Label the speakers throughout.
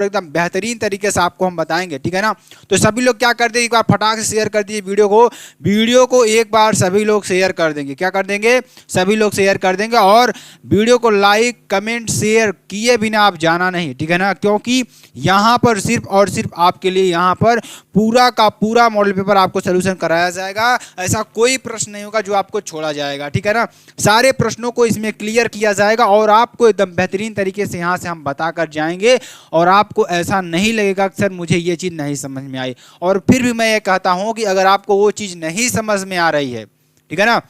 Speaker 1: एकदम बेहतरीन तरीके से आपको हम बताएंगे, ठीक है ना। तो सभी लोग क्या कर देंगे, एक बार फटाक से शेयर कर दीजिए वीडियो को एक बार सभी लोग शेयर कर देंगे। क्या कर देंगे, सभी लोग शेयर कर देंगे। और वीडियो को लाइक कमेंट शेयर किए बिना आप जाना नहीं, ठीक है ना, क्योंकि यहाँ पर सिर्फ और सिर्फ आपके लिए यहाँ पर पूरा का पूरा मॉडल पेपर आपको सोल्यूशन कराया जाएगा। ऐसा कोई प्रश्न नहीं होगा जो आपको छोड़ा जाएगा, ठीक है ना। सारे प्रश्नों को इसमें क्लियर किया जाएगा और आपको एकदम बेहतरीन तरीके से यहाँ से हम बताकर जाएंगे। और आपको ऐसा नहीं लगेगा कि सर मुझे ये चीज़ नहीं समझ में आई। और फिर भी मैं ये कहता हूँ कि अगर आपको वो चीज़ नहीं समझ में आ रही है, ठीक है ना,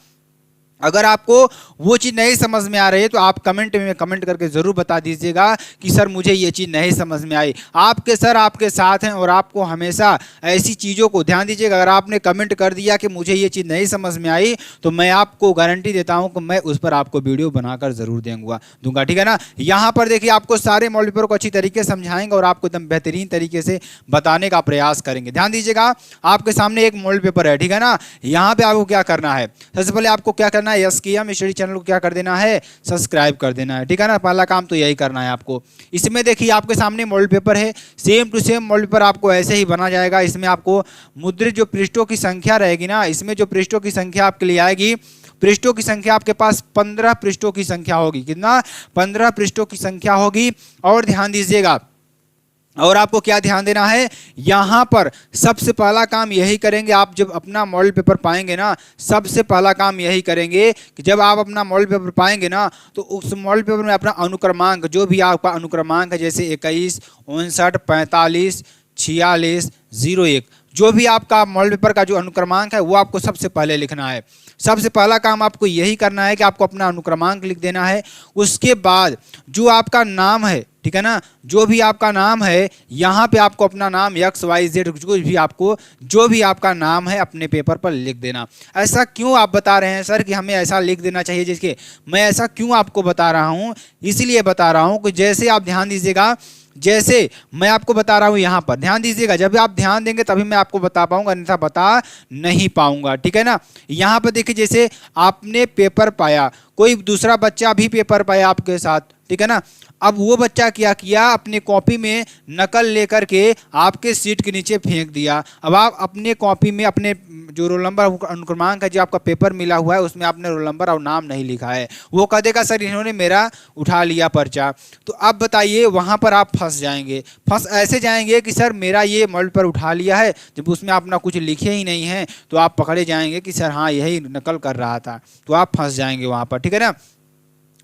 Speaker 1: अगर आपको वो चीज़ नहीं समझ में आ रही है तो आप कमेंट में कमेंट करके ज़रूर बता दीजिएगा कि सर मुझे ये चीज़ नहीं समझ में आई। आपके सर आपके साथ हैं और आपको हमेशा ऐसी चीज़ों को ध्यान दीजिएगा। अगर आपने कमेंट कर दिया कि मुझे ये चीज़ नहीं समझ में आई तो मैं आपको गारंटी देता हूं कि मैं उस पर आपको वीडियो बनाकर ज़रूर दूंगा, ठीक है ना। यहाँ पर देखिए आपको सारे मॉडल पेपर को अच्छी तरीके से समझाएंगे और आपको एकदम बेहतरीन तरीके से बताने का प्रयास करेंगे। ध्यान दीजिएगा, आपके सामने एक मॉडल पेपर है, ठीक है ना। यहाँ पे आपको क्या करना है, सबसे पहले आपको क्या करना है, एसकेएम स्टडी चैनल को क्या कर देना है, सब्सक्राइब कर देना है, ठीक है ना। पहला काम तो यही करना है आपको। इसमें देखिए आपके सामने मॉडल पेपर है, same to same model paper आपको ऐसे ही बना जाएगा। इसमें आपको मुद्रित जो पृष्ठों की संख्या रहेगी ना, इसमें जो पृष्ठों की संख्या आपके लिए आएगी, पृष्ठों की संख्या आपके पास 15 पृष्ठों की संख्या होगी। कितना, 15 पृष्ठों की संख्या होगी। और ध्यान दीजिएगा, और आपको क्या ध्यान देना है, यहां पर सबसे पहला काम यही करेंगे, आप जब अपना मॉडल पेपर पाएंगे ना, सबसे पहला काम यही करेंगे कि जब आप अपना मॉडल पेपर पाएंगे ना तो उस मॉडल पेपर में अपना अनुक्रमांक, जो भी आपका अनुक्रमांक है, जैसे 21, 59, 45, 46, 01, जो भी आपका मॉडल पेपर का जो अनुक्रमांक है वो आपको सबसे पहले लिखना है। सबसे पहला काम आपको यही करना है कि आपको अपना अनुक्रमांक लिख देना है। उसके बाद जो आपका नाम है, ठीक है ना, जो भी आपका नाम है, यहाँ पे आपको अपना नाम XYZ जो भी आपका नाम है अपने पेपर पर लिख देना। ऐसा क्यों आप बता रहे हैं सर कि हमें ऐसा लिख देना चाहिए, जिसके मैं ऐसा क्यों आपको बता रहा हूँ, इसलिए बता रहा हूँ कि जैसे आप ध्यान दीजिएगा, जैसे मैं आपको बता रहा हूं, यहां पर ध्यान दीजिएगा, जब आप ध्यान देंगे तभी मैं आपको बता पाऊंगा, अन्यथा बता नहीं पाऊंगा, ठीक है ना। यहां पर देखिए, जैसे आपने पेपर पाया, कोई दूसरा बच्चा भी पेपर पाया आपके साथ, ठीक है ना। अब वो बच्चा क्या किया, अपने कॉपी में नकल लेकर के आपके सीट के नीचे फेंक दिया। अब आप अपने कॉपी में अपने जो रोल नंबर अनुक्रमांक है, जो आपका पेपर मिला हुआ है, उसमें आपने रोल नंबर और नाम नहीं लिखा है। वो कह देगा सर इन्होंने मेरा उठा लिया पर्चा। तो अब बताइए, वहाँ पर आप फंस जाएंगे। फंस ऐसे जाएंगे कि सर मेरा ये मॉडल पर उठा लिया है, जब उसमें अपना कुछ लिखे ही नहीं है, तो आप पकड़े जाएंगे कि सर हाँ यही नकल कर रहा था, तो आप फंस जाएंगे वहाँ पर, ठीक है ना।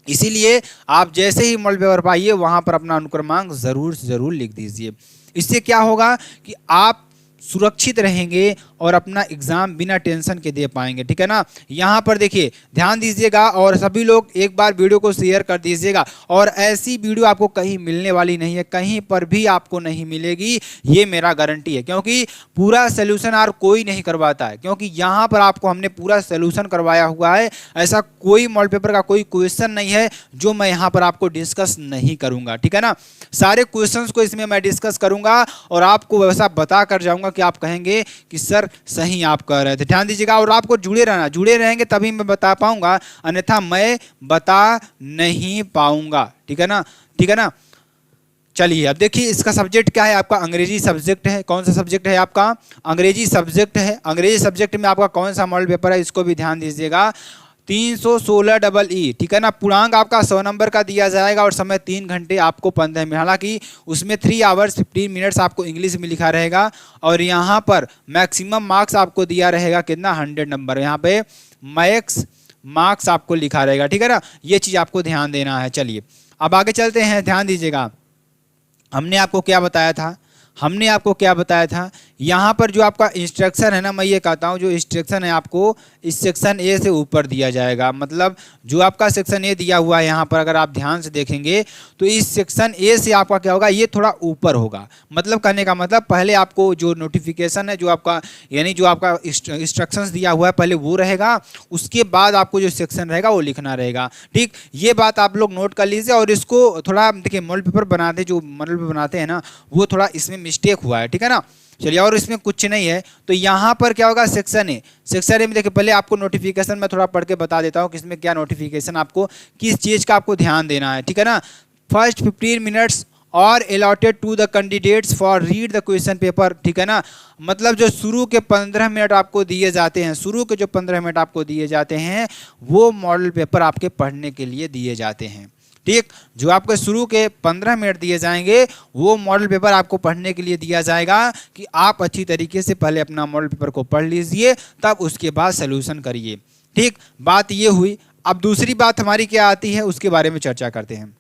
Speaker 1: इसीलिए आप जैसे ही मॉडल पेपर पाइए वहां पर अपना अनुक्रमांक जरूर से जरूर लिख दीजिए। इससे क्या होगा कि आप सुरक्षित रहेंगे और अपना एग्जाम बिना टेंशन के दे पाएंगे, ठीक है ना। यहाँ पर देखिए ध्यान दीजिएगा और सभी लोग एक बार वीडियो को शेयर कर दीजिएगा। और ऐसी वीडियो आपको कहीं मिलने वाली नहीं है, कहीं पर भी आपको नहीं मिलेगी, ये मेरा गारंटी है। क्योंकि पूरा सोल्यूशन और कोई नहीं करवाता है, क्योंकि यहाँ पर आपको हमने पूरा सोल्यूशन करवाया हुआ है। ऐसा कोई मॉडल पेपर का कोई क्वेश्चन नहीं है जो मैं यहाँ पर आपको डिस्कस नहीं करूँगा, ठीक है ना। सारे क्वेश्चन को इसमें मैं डिस्कस करूँगा और आपको वैसा बता कर जाऊँगा कि आप कहेंगे कि सर सही आप कह रहे थे। ध्यान दीजिएगा और आपको जुड़े रहना, जुड़े रहेंगे तभी मैं बता पाऊंगा, अन्यथा मैं बता नहीं पाऊंगा, ठीक है ना, ठीक है ना। चलिए अब देखिए, इसका सब्जेक्ट क्या है, आपका अंग्रेजी सब्जेक्ट है। कौन सा सब्जेक्ट है आपका, अंग्रेजी सब्जेक्ट है। अंग्रेजी सब्जेक्ट में आपका कौन सा मॉडल पेपर है, इसको भी ध्यान दीजिएगा। 316 EE, ठीक है ना। पूर्णांक आपका 100 नंबर का दिया जाएगा और समय 3 घंटे आपको 15 मिनट, हालांकि उसमें 3 आवर्स 15 मिनट्स आपको इंग्लिश में लिखा रहेगा। और यहाँ पर मैक्सिमम मार्क्स आपको दिया रहेगा कितना, 100 नंबर, यहाँ पे मैक्स मार्क्स आपको लिखा रहेगा, ठीक है ना। ये चीज़ आपको ध्यान देना है। चलिए अब आगे चलते हैं, ध्यान दीजिएगा। हमने आपको क्या बताया था, हमने आपको क्या बताया था, यहाँ पर जो आपका इंस्ट्रक्शन है ना, मैं ये कहता हूँ जो इंस्ट्रक्शन है आपको इस सेक्शन ए से ऊपर दिया जाएगा। मतलब जो आपका सेक्शन ए दिया हुआ है यहाँ पर, अगर आप ध्यान से देखेंगे तो इस सेक्शन ए से आपका क्या होगा, ये थोड़ा ऊपर होगा। मतलब कहने का मतलब पहले आपको जो नोटिफिकेशन है, जो आपका यानी जो आपका इंस्ट्रक्शंस दिया हुआ है पहले वो रहेगा, उसके बाद आपको जो सेक्शन रहेगा वो लिखना रहेगा, ठीक। ये बात आप लोग नोट कर लीजिए। और इसको थोड़ा देखिए, मॉडल पेपर बनाते, जो मॉडल पेपर बनाते हैं ना, वो थोड़ा इसमें मिस्टेक हुआ है, ठीक है ना। चलिए, और इसमें कुछ नहीं है। तो यहाँ पर क्या होगा, सेक्शन ए, सेक्शन ए में देखिए पहले आपको नोटिफिकेशन में थोड़ा पढ़ के बता देता हूँ कि इसमें क्या नोटिफिकेशन, आपको किस चीज़ का आपको ध्यान देना है, ठीक है ना। First 15 minutes are allotted to the candidates for read the question paper, ठीक है ना। मतलब जो शुरू के 15 मिनट आपको दिए जाते हैं, शुरू के जो 15 मिनट आपको दिए जाते हैं वो मॉडल पेपर आपके पढ़ने के लिए दिए जाते हैं, ठीक। जो आपके शुरू के 15 मिनट दिए जाएंगे वो मॉडल पेपर आपको पढ़ने के लिए दिया जाएगा कि आप अच्छी तरीके से पहले अपना मॉडल पेपर को पढ़ लीजिए, तब उसके बाद सोल्यूशन करिए, ठीक। बात ये हुई। अब दूसरी बात हमारी क्या आती है उसके बारे में चर्चा करते हैं।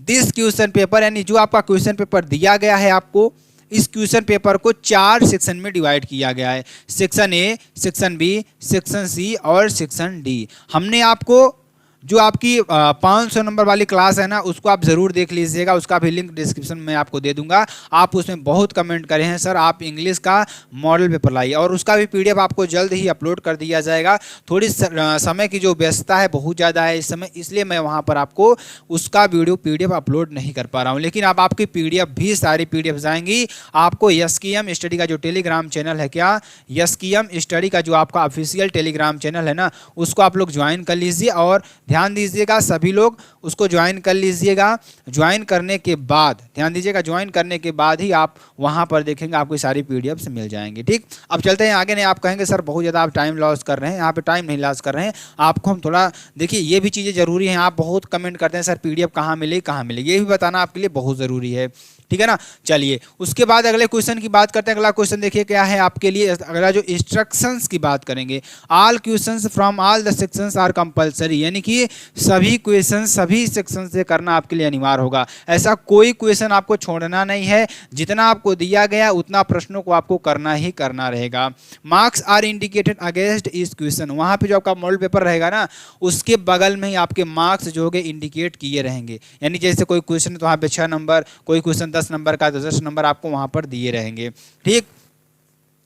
Speaker 1: दिस क्वेश्चन पेपर, यानी जो आपका क्वेश्चन पेपर दिया गया है आपको, इस क्वेश्चन पेपर को 4 सेक्शन में डिवाइड किया गया है। Section A, section B, section C और सेक्शन डी। हमने आपको जो आपकी 500 नंबर वाली क्लास है ना उसको आप ज़रूर देख लीजिएगा, उसका भी लिंक डिस्क्रिप्शन में आपको दे दूंगा। आप उसमें बहुत कमेंट करे हैं सर आप इंग्लिश का मॉडल पेपर लाइए, और उसका भी पीडीएफ आपको जल्द ही अपलोड कर दिया जाएगा। थोड़ी समय की जो व्यस्तता है बहुत ज़्यादा है इस समय, इसलिए मैं वहाँ पर आपको उसका वीडियो पीडीएफ अपलोड नहीं कर पा रहा हूँ। लेकिन अब आपकी पीडीएफ भी सारी पीडीएफ जाएंगी। आपको एसकेएम स्टडी का जो टेलीग्राम चैनल है, क्या एसकेएम स्टडी का जो आपका ऑफिशियल टेलीग्राम चैनल है ना, उसको आप लोग ज्वाइन कर लीजिए, और ध्यान दीजिएगा सभी लोग उसको ज्वाइन कर लीजिएगा। ज्वाइन करने के बाद ध्यान दीजिएगा, ज्वाइन करने के बाद ही आप वहां पर देखेंगे आपको सारी पीडीएफ्स मिल जाएंगे, ठीक। अब चलते हैं आगे। नहीं आप कहेंगे सर बहुत ज़्यादा आप टाइम लॉस कर रहे हैं, यहाँ पे टाइम नहीं लॉस कर रहे हैं, आपको हम थोड़ा देखिए ये भी चीज़ें ज़रूरी हैं। आप बहुत कमेंट करते हैं सर पीडीएफ कहाँ मिलेगी कहाँ मिलेगी, ये भी बताना आपके लिए बहुत ज़रूरी है, ठीक है ना। चलिए उसके बाद अगले क्वेश्चन की बात करते हैं। अगला क्वेश्चन देखिए क्या है आपके लिए। अगला जो इंस्ट्रक्शंस की बात करेंगे, all questions from all the sections are compulsory, यानी कि सभी क्वेश्चन सभी सेक्शन से करना आपके लिए अनिवार्य होगा। ऐसा कोई क्वेश्चन आपको छोड़ना नहीं है, जितना आपको दिया गया उतना प्रश्नों को आपको करना ही करना रहेगा। मार्क्स आर इंडिकेटेड अगेंस्ट इस क्वेश्चन, वहाँ पे जो आपका मॉडल पेपर रहेगा ना उसके बगल में ही आपके मार्क्स जो होंगे इंडिकेट किए रहेंगे। यानी जैसे कोई क्वेश्चन तो वहाँ पे 6 नंबर, कोई क्वेश्चन 10 नंबर का, 10 नंबर आपको वहाँ पर दिए रहेंगे, ठीक।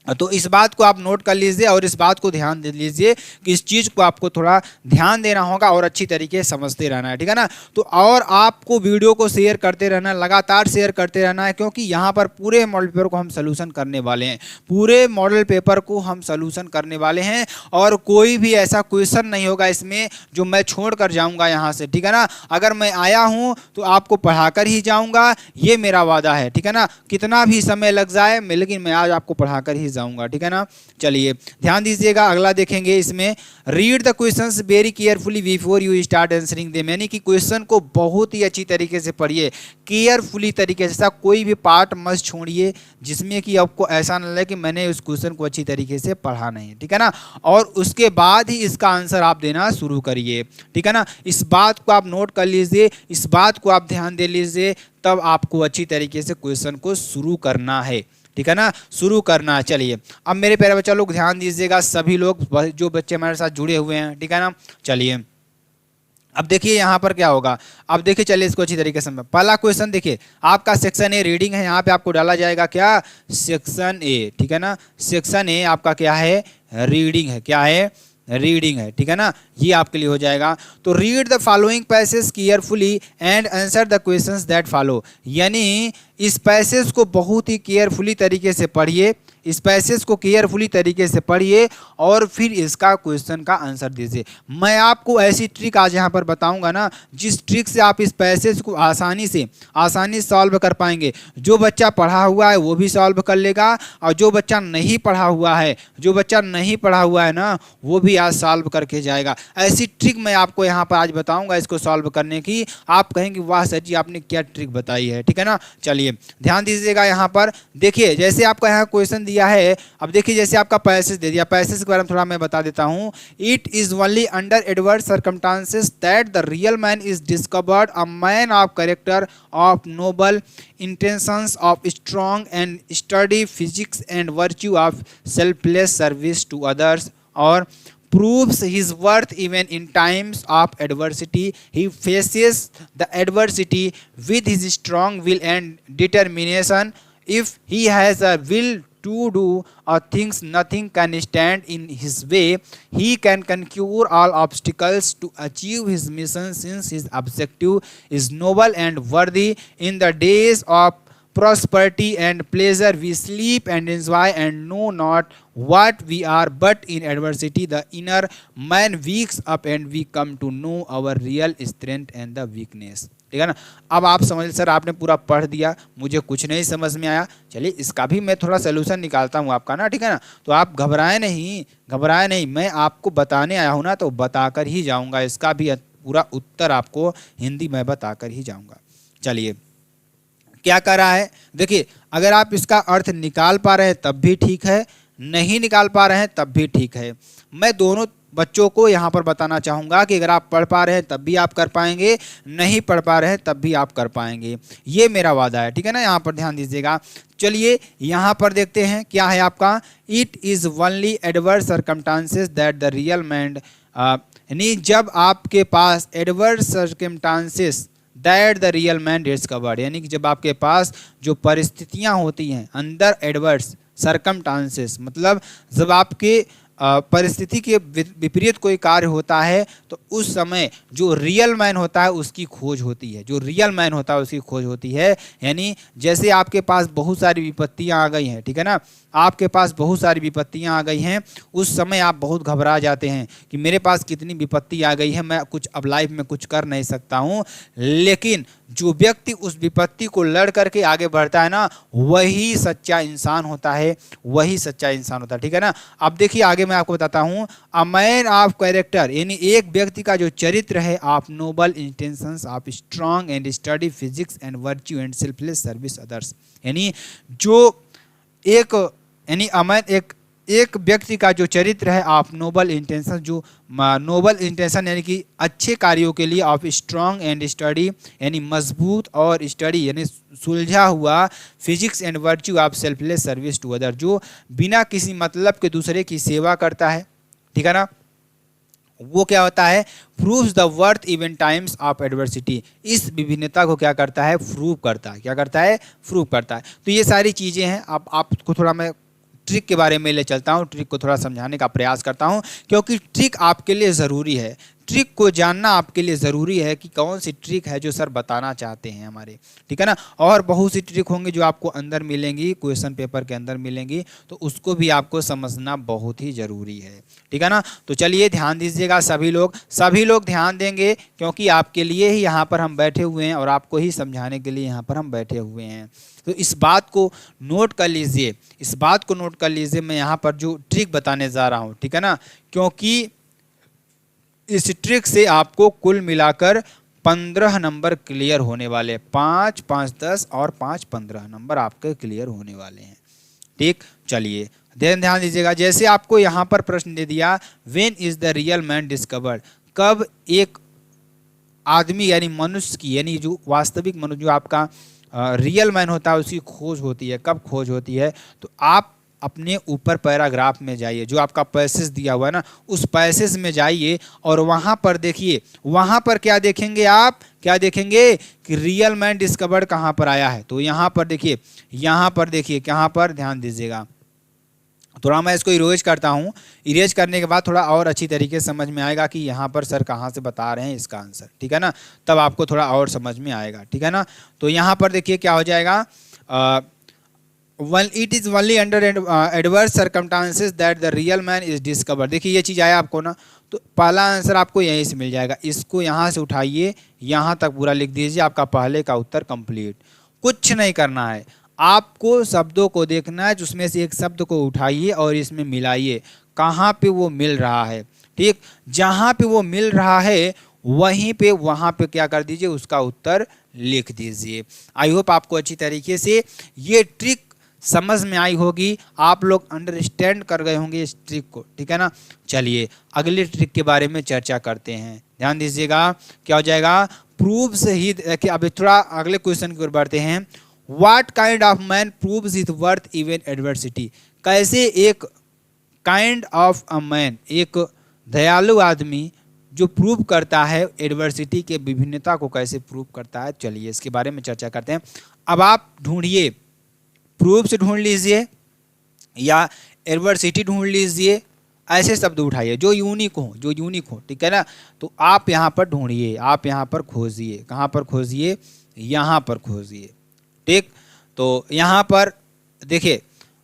Speaker 1: तो इस बात को आप नोट कर लीजिए और इस बात को ध्यान दे लीजिए कि इस चीज़ को आपको थोड़ा ध्यान देना होगा और अच्छी तरीके से समझते रहना है, ठीक है ना। तो और आपको वीडियो को शेयर करते रहना है, लगातार शेयर करते रहना है, क्योंकि यहाँ पर पूरे मॉडल पेपर को हम सोल्यूशन करने वाले हैं, पूरे मॉडल पेपर को हम सोल्यूशन करने वाले हैं, और कोई भी ऐसा क्वेश्चन नहीं होगा इसमें जो मैं छोड़ कर जाऊँगा यहाँ से, ठीक है ना। अगर मैं आया हूँ तो आपको पढ़ा कर ही जाऊँगा, ये मेरा वादा है, ठीक है ना। कितना भी समय लग जाए लेकिन मैं आज आपको पढ़ा कर ही जाऊंगा, ठीक है ना। चलिए ध्यान दीजिएगा, अगला देखेंगे इसमें। Read the questions very carefully before you start answering them, यानी कि क्वेश्चन को बहुत ही अच्छी तरीके से पढ़िए, केयरफुली तरीके से, कोई भी पार्ट मत छोड़िए जिसमें कि आपको ऐसा न लगे कि मैंने उस क्वेश्चन को अच्छी तरीके से पढ़ा नहीं, ठीक है ना। और उसके बाद ही इसका आंसर आप देना शुरू करिए, ठीक है ना। इस बात को आप नोट कर लीजिए, इस बात को आप ध्यान दे लीजिए, तब आपको अच्छी तरीके से क्वेश्चन को शुरू करना है, ठीक है ना, शुरू करना है। चलिए अब मेरे प्यारे बच्चा लोग ध्यान दीजिएगा, सभी लोग जो बच्चे हमारे साथ जुड़े हुए हैं, ठीक है ना। चलिए अब देखिए यहाँ पर क्या होगा, अब देखिए चलिए इसको अच्छी तरीके से समझ। पहला क्वेश्चन देखिए आपका सेक्शन ए रीडिंग है, यहाँ पे आपको डाला जाएगा क्या सेक्शन ए, ठीक है ना। सेक्शन ए आपका क्या है रीडिंग है, क्या है रीडिंग है, ठीक है ना, ये आपके लिए हो जाएगा। तो read the following passage carefully and answer the questions that follow, यानी इस पैसेज को बहुत ही केयरफुली तरीके से पढ़िए, इस पैसेज को केयरफुली तरीके से पढ़िए और फिर इसका क्वेश्चन का आंसर दीजिए। मैं आपको ऐसी ट्रिक आज यहाँ पर बताऊंगा ना, जिस ट्रिक से आप इस पैसेज को आसानी से सॉल्व कर पाएंगे। जो बच्चा पढ़ा हुआ है वो भी सॉल्व कर लेगा, और जो बच्चा नहीं पढ़ा हुआ है, ना वो भी आज सॉल्व करके जाएगा। ऐसी ट्रिक मैं आपको यहाँ पर आज बताऊँगा इसको सॉल्व करने की। आप कहेंगे वाह सर जी आपने क्या ट्रिक बताई है, ठीक है ना। चलिए ध्यान दीजिएगा, यहाँ पर देखिए जैसे आपका यहाँ क्वेश्चन दिया है। अब देखिए जैसे आपका पैसेज दे दिया, पैसेज के बारे में थोड़ा मैं बता देता हूँ। It is only under adverse circumstances that the real man is discovered, a man of character, of noble intentions, of strong and study physics and virtue of selfless service to others, और proves his worth even in times of adversity. He faces the adversity with his strong will and determination. If he has a will to do things, nothing can stand in his way. He can conquer all obstacles to achieve his mission, since his objective is noble and worthy. In the days of prosperity and pleasure we sleep and enjoy and know not what we are, but in adversity the inner man wakes up and we come to know our real strength and the weakness, ठीक है ना। अब आप समझ, sir आपने पूरा पढ़ दिया, मुझे कुछ नहीं समझ में आया, चलिए इसका भी मैं थोड़ा सोल्यूशन निकालता हूँ आपका ना, ठीक है ना। तो आप घबराएं नहीं, मैं आपको बताने आया हूँ ना, तो बताकर ही जाऊँगा, इसका भी पूरा उत्तर आपको हिंदी में बताकर ही जाऊँगा। चलिए क्या कर रहा है, देखिए अगर आप इसका अर्थ निकाल पा रहे हैं तब भी ठीक है, नहीं निकाल पा रहे हैं तब भी ठीक है। मैं दोनों बच्चों को यहाँ पर बताना चाहूँगा कि अगर आप पढ़ पा रहे हैं तब भी आप कर पाएंगे, नहीं पढ़ पा रहे हैं तब भी आप कर पाएंगे, ये मेरा वादा है, ठीक है ना। यहाँ पर ध्यान दीजिएगा। चलिए यहाँ पर देखते हैं क्या है आपका, it is only adverse circumstances that the real man, यानी जब आपके पास adverse circumstances that the real man discovered, यानी कि जब आपके पास जो परिस्थितियाँ होती हैं अंदर एडवर्स सर्कमस्टांसेस, मतलब जब आपके परिस्थिति के विपरीत कोई कार्य होता है तो उस समय जो रियल मैन होता है उसकी खोज होती है, जो रियल मैन होता है उसकी खोज होती है। यानी जैसे आपके पास बहुत सारी विपत्तियां आ गई हैं, ठीक है ना, आपके पास बहुत सारी विपत्तियां आ गई हैं, उस समय आप बहुत घबरा जाते हैं कि मेरे पास कितनी विपत्ति आ गई है, मैं कुछ अब लाइफ में कुछ कर नहीं सकता हूं। लेकिन जो व्यक्ति उस विपत्ति को लड़ करके आगे बढ़ता है ना, वही सच्चा इंसान होता है, वही सच्चा इंसान होता है, ठीक है ना। अब देखिए आगे मैं आपको बताता हूँ, अ मैन ऑफ कैरेक्टर, यानी एक व्यक्ति का जो चरित्र है, of noble intentions, of strong and study physics and virtue and selfless service others, यानी जो एक, यानी अमैन एक व्यक्ति का जो चरित्र है, ऑफ नोबल इंटेंशन, जो नोबल इंटेंशन यानी कि अच्छे कार्यों के लिए, ऑफ स्ट्रॉन्ग एंड स्टडी यानी मजबूत और स्टडी यानी सुलझा हुआ, physics and virtue of selfless service to other, जो बिना किसी मतलब के दूसरे की सेवा करता है, ठीक है ना। वो क्या होता है, proves the worth even times of adversity, इस विभिन्नता को क्या करता है, प्रूव करता है, क्या करता है, प्रूव करता है। तो ये सारी चीज़ें हैं। अब आपको थोड़ा मैं ट्रिक के बारे में ले चलता हूँ, ट्रिक को थोड़ा समझाने का प्रयास करता हूँ, क्योंकि ट्रिक आपके लिए ज़रूरी है, ट्रिक को जानना आपके लिए ज़रूरी है कि कौन सी ट्रिक है जो सर बताना चाहते हैं हमारे, ठीक है ना। और बहुत सी ट्रिक होंगी जो आपको अंदर मिलेंगी, क्वेश्चन पेपर के अंदर मिलेंगी, तो उसको भी आपको समझना बहुत ही ज़रूरी है, ठीक है ना। तो चलिए ध्यान दीजिएगा, सभी लोग ध्यान देंगे, क्योंकि आपके लिए ही यहाँ पर हम बैठे हुए हैं और आपको ही समझाने के लिए यहाँ पर हम बैठे हुए हैं। तो इस बात को नोट कर लीजिए, इस बात को नोट कर लीजिए, मैं यहाँ पर जो ट्रिक बताने जा रहा हूँ, ठीक है ना, क्योंकि इस ट्रिक से आपको कुल मिलाकर 15 नंबर क्लियर होने वाले, 5, 5, 10 और 5, 15 नंबर आपके क्लियर होने वाले हैं, ठीक। चलिए ध्यान दीजिएगा, जैसे आपको यहाँ पर प्रश्न दे दिया, when is the real man discovered, कब एक आदमी यानी मनुष्य की, यानी जो वास्तविक मनुष्य जो आपका रियल मैन होता है उसकी खोज होती है, कब खोज होती है। तो आप अपने ऊपर पैराग्राफ में जाइए, जो आपका पैसेज दिया हुआ है ना, उस पैसेज में जाइए और वहाँ पर देखिए, वहाँ पर क्या देखेंगे आप, क्या देखेंगे कि रियल मैन डिस्कवर्ड कहाँ पर आया है। तो यहाँ पर देखिए, यहाँ पर देखिए, कहाँ पर, ध्यान दीजिएगा, थोड़ा मैं इसको इरेज करता हूँ, इरेज करने के बाद थोड़ा और अच्छी तरीके से समझ में आएगा कि यहाँ पर सर कहाँ से बता रहे हैं इसका आंसर, ठीक है ना, तब आपको थोड़ा और समझ में आएगा, ठीक है ना। तो यहाँ पर देखिए क्या हो जाएगा, it is only under adverse circumstances that the real man is discovered, देखिए ये चीज़ आया आपको ना, तो पहला आंसर आपको यहीं से मिल जाएगा, इसको यहाँ से उठाइए, यहाँ तक पूरा लिख दीजिए, आपका पहले का उत्तर कंप्लीट। कुछ नहीं करना है, आपको शब्दों को देखना है, जिसमें से एक शब्द को उठाइए और इसमें मिलाइए, कहाँ पे वो मिल रहा है, ठीक, जहाँ पे वो मिल रहा है वहीं पे, वहाँ पे क्या कर दीजिए, उसका उत्तर लिख दीजिए। आई होप आपको अच्छी तरीके से ये ट्रिक समझ में आई होगी, आप लोग अंडरस्टैंड कर गए होंगे इस ट्रिक को, ठीक है ना। चलिए अगले ट्रिक के बारे में चर्चा करते हैं, ध्यान दीजिएगा, क्या हो जाएगा, प्रूव्स ही, देखिए अभी थोड़ा अगले क्वेश्चन की ओर बढ़ते हैं, what kind of man proves his worth even adversity, कैसे एक काइंड ऑफ अ मैन, एक दयालु आदमी जो प्रूव करता है एडवर्सिटी के विभिन्नता को कैसे प्रूव करता है, चलिए इसके बारे में चर्चा करते हैं। अब आप ढूंढिए, प्रूफ से ढूंढ लीजिए या एडवर्सिटी ढूंढ लीजिए, ऐसे शब्द उठाइए जो यूनिक हो, ठीक है ना। तो आप यहाँ पर ढूंढिए, आप यहाँ पर खोजिए, कहाँ पर खोजिए, यहाँ पर खोजिए, ठीक। तो यहाँ पर देखिए,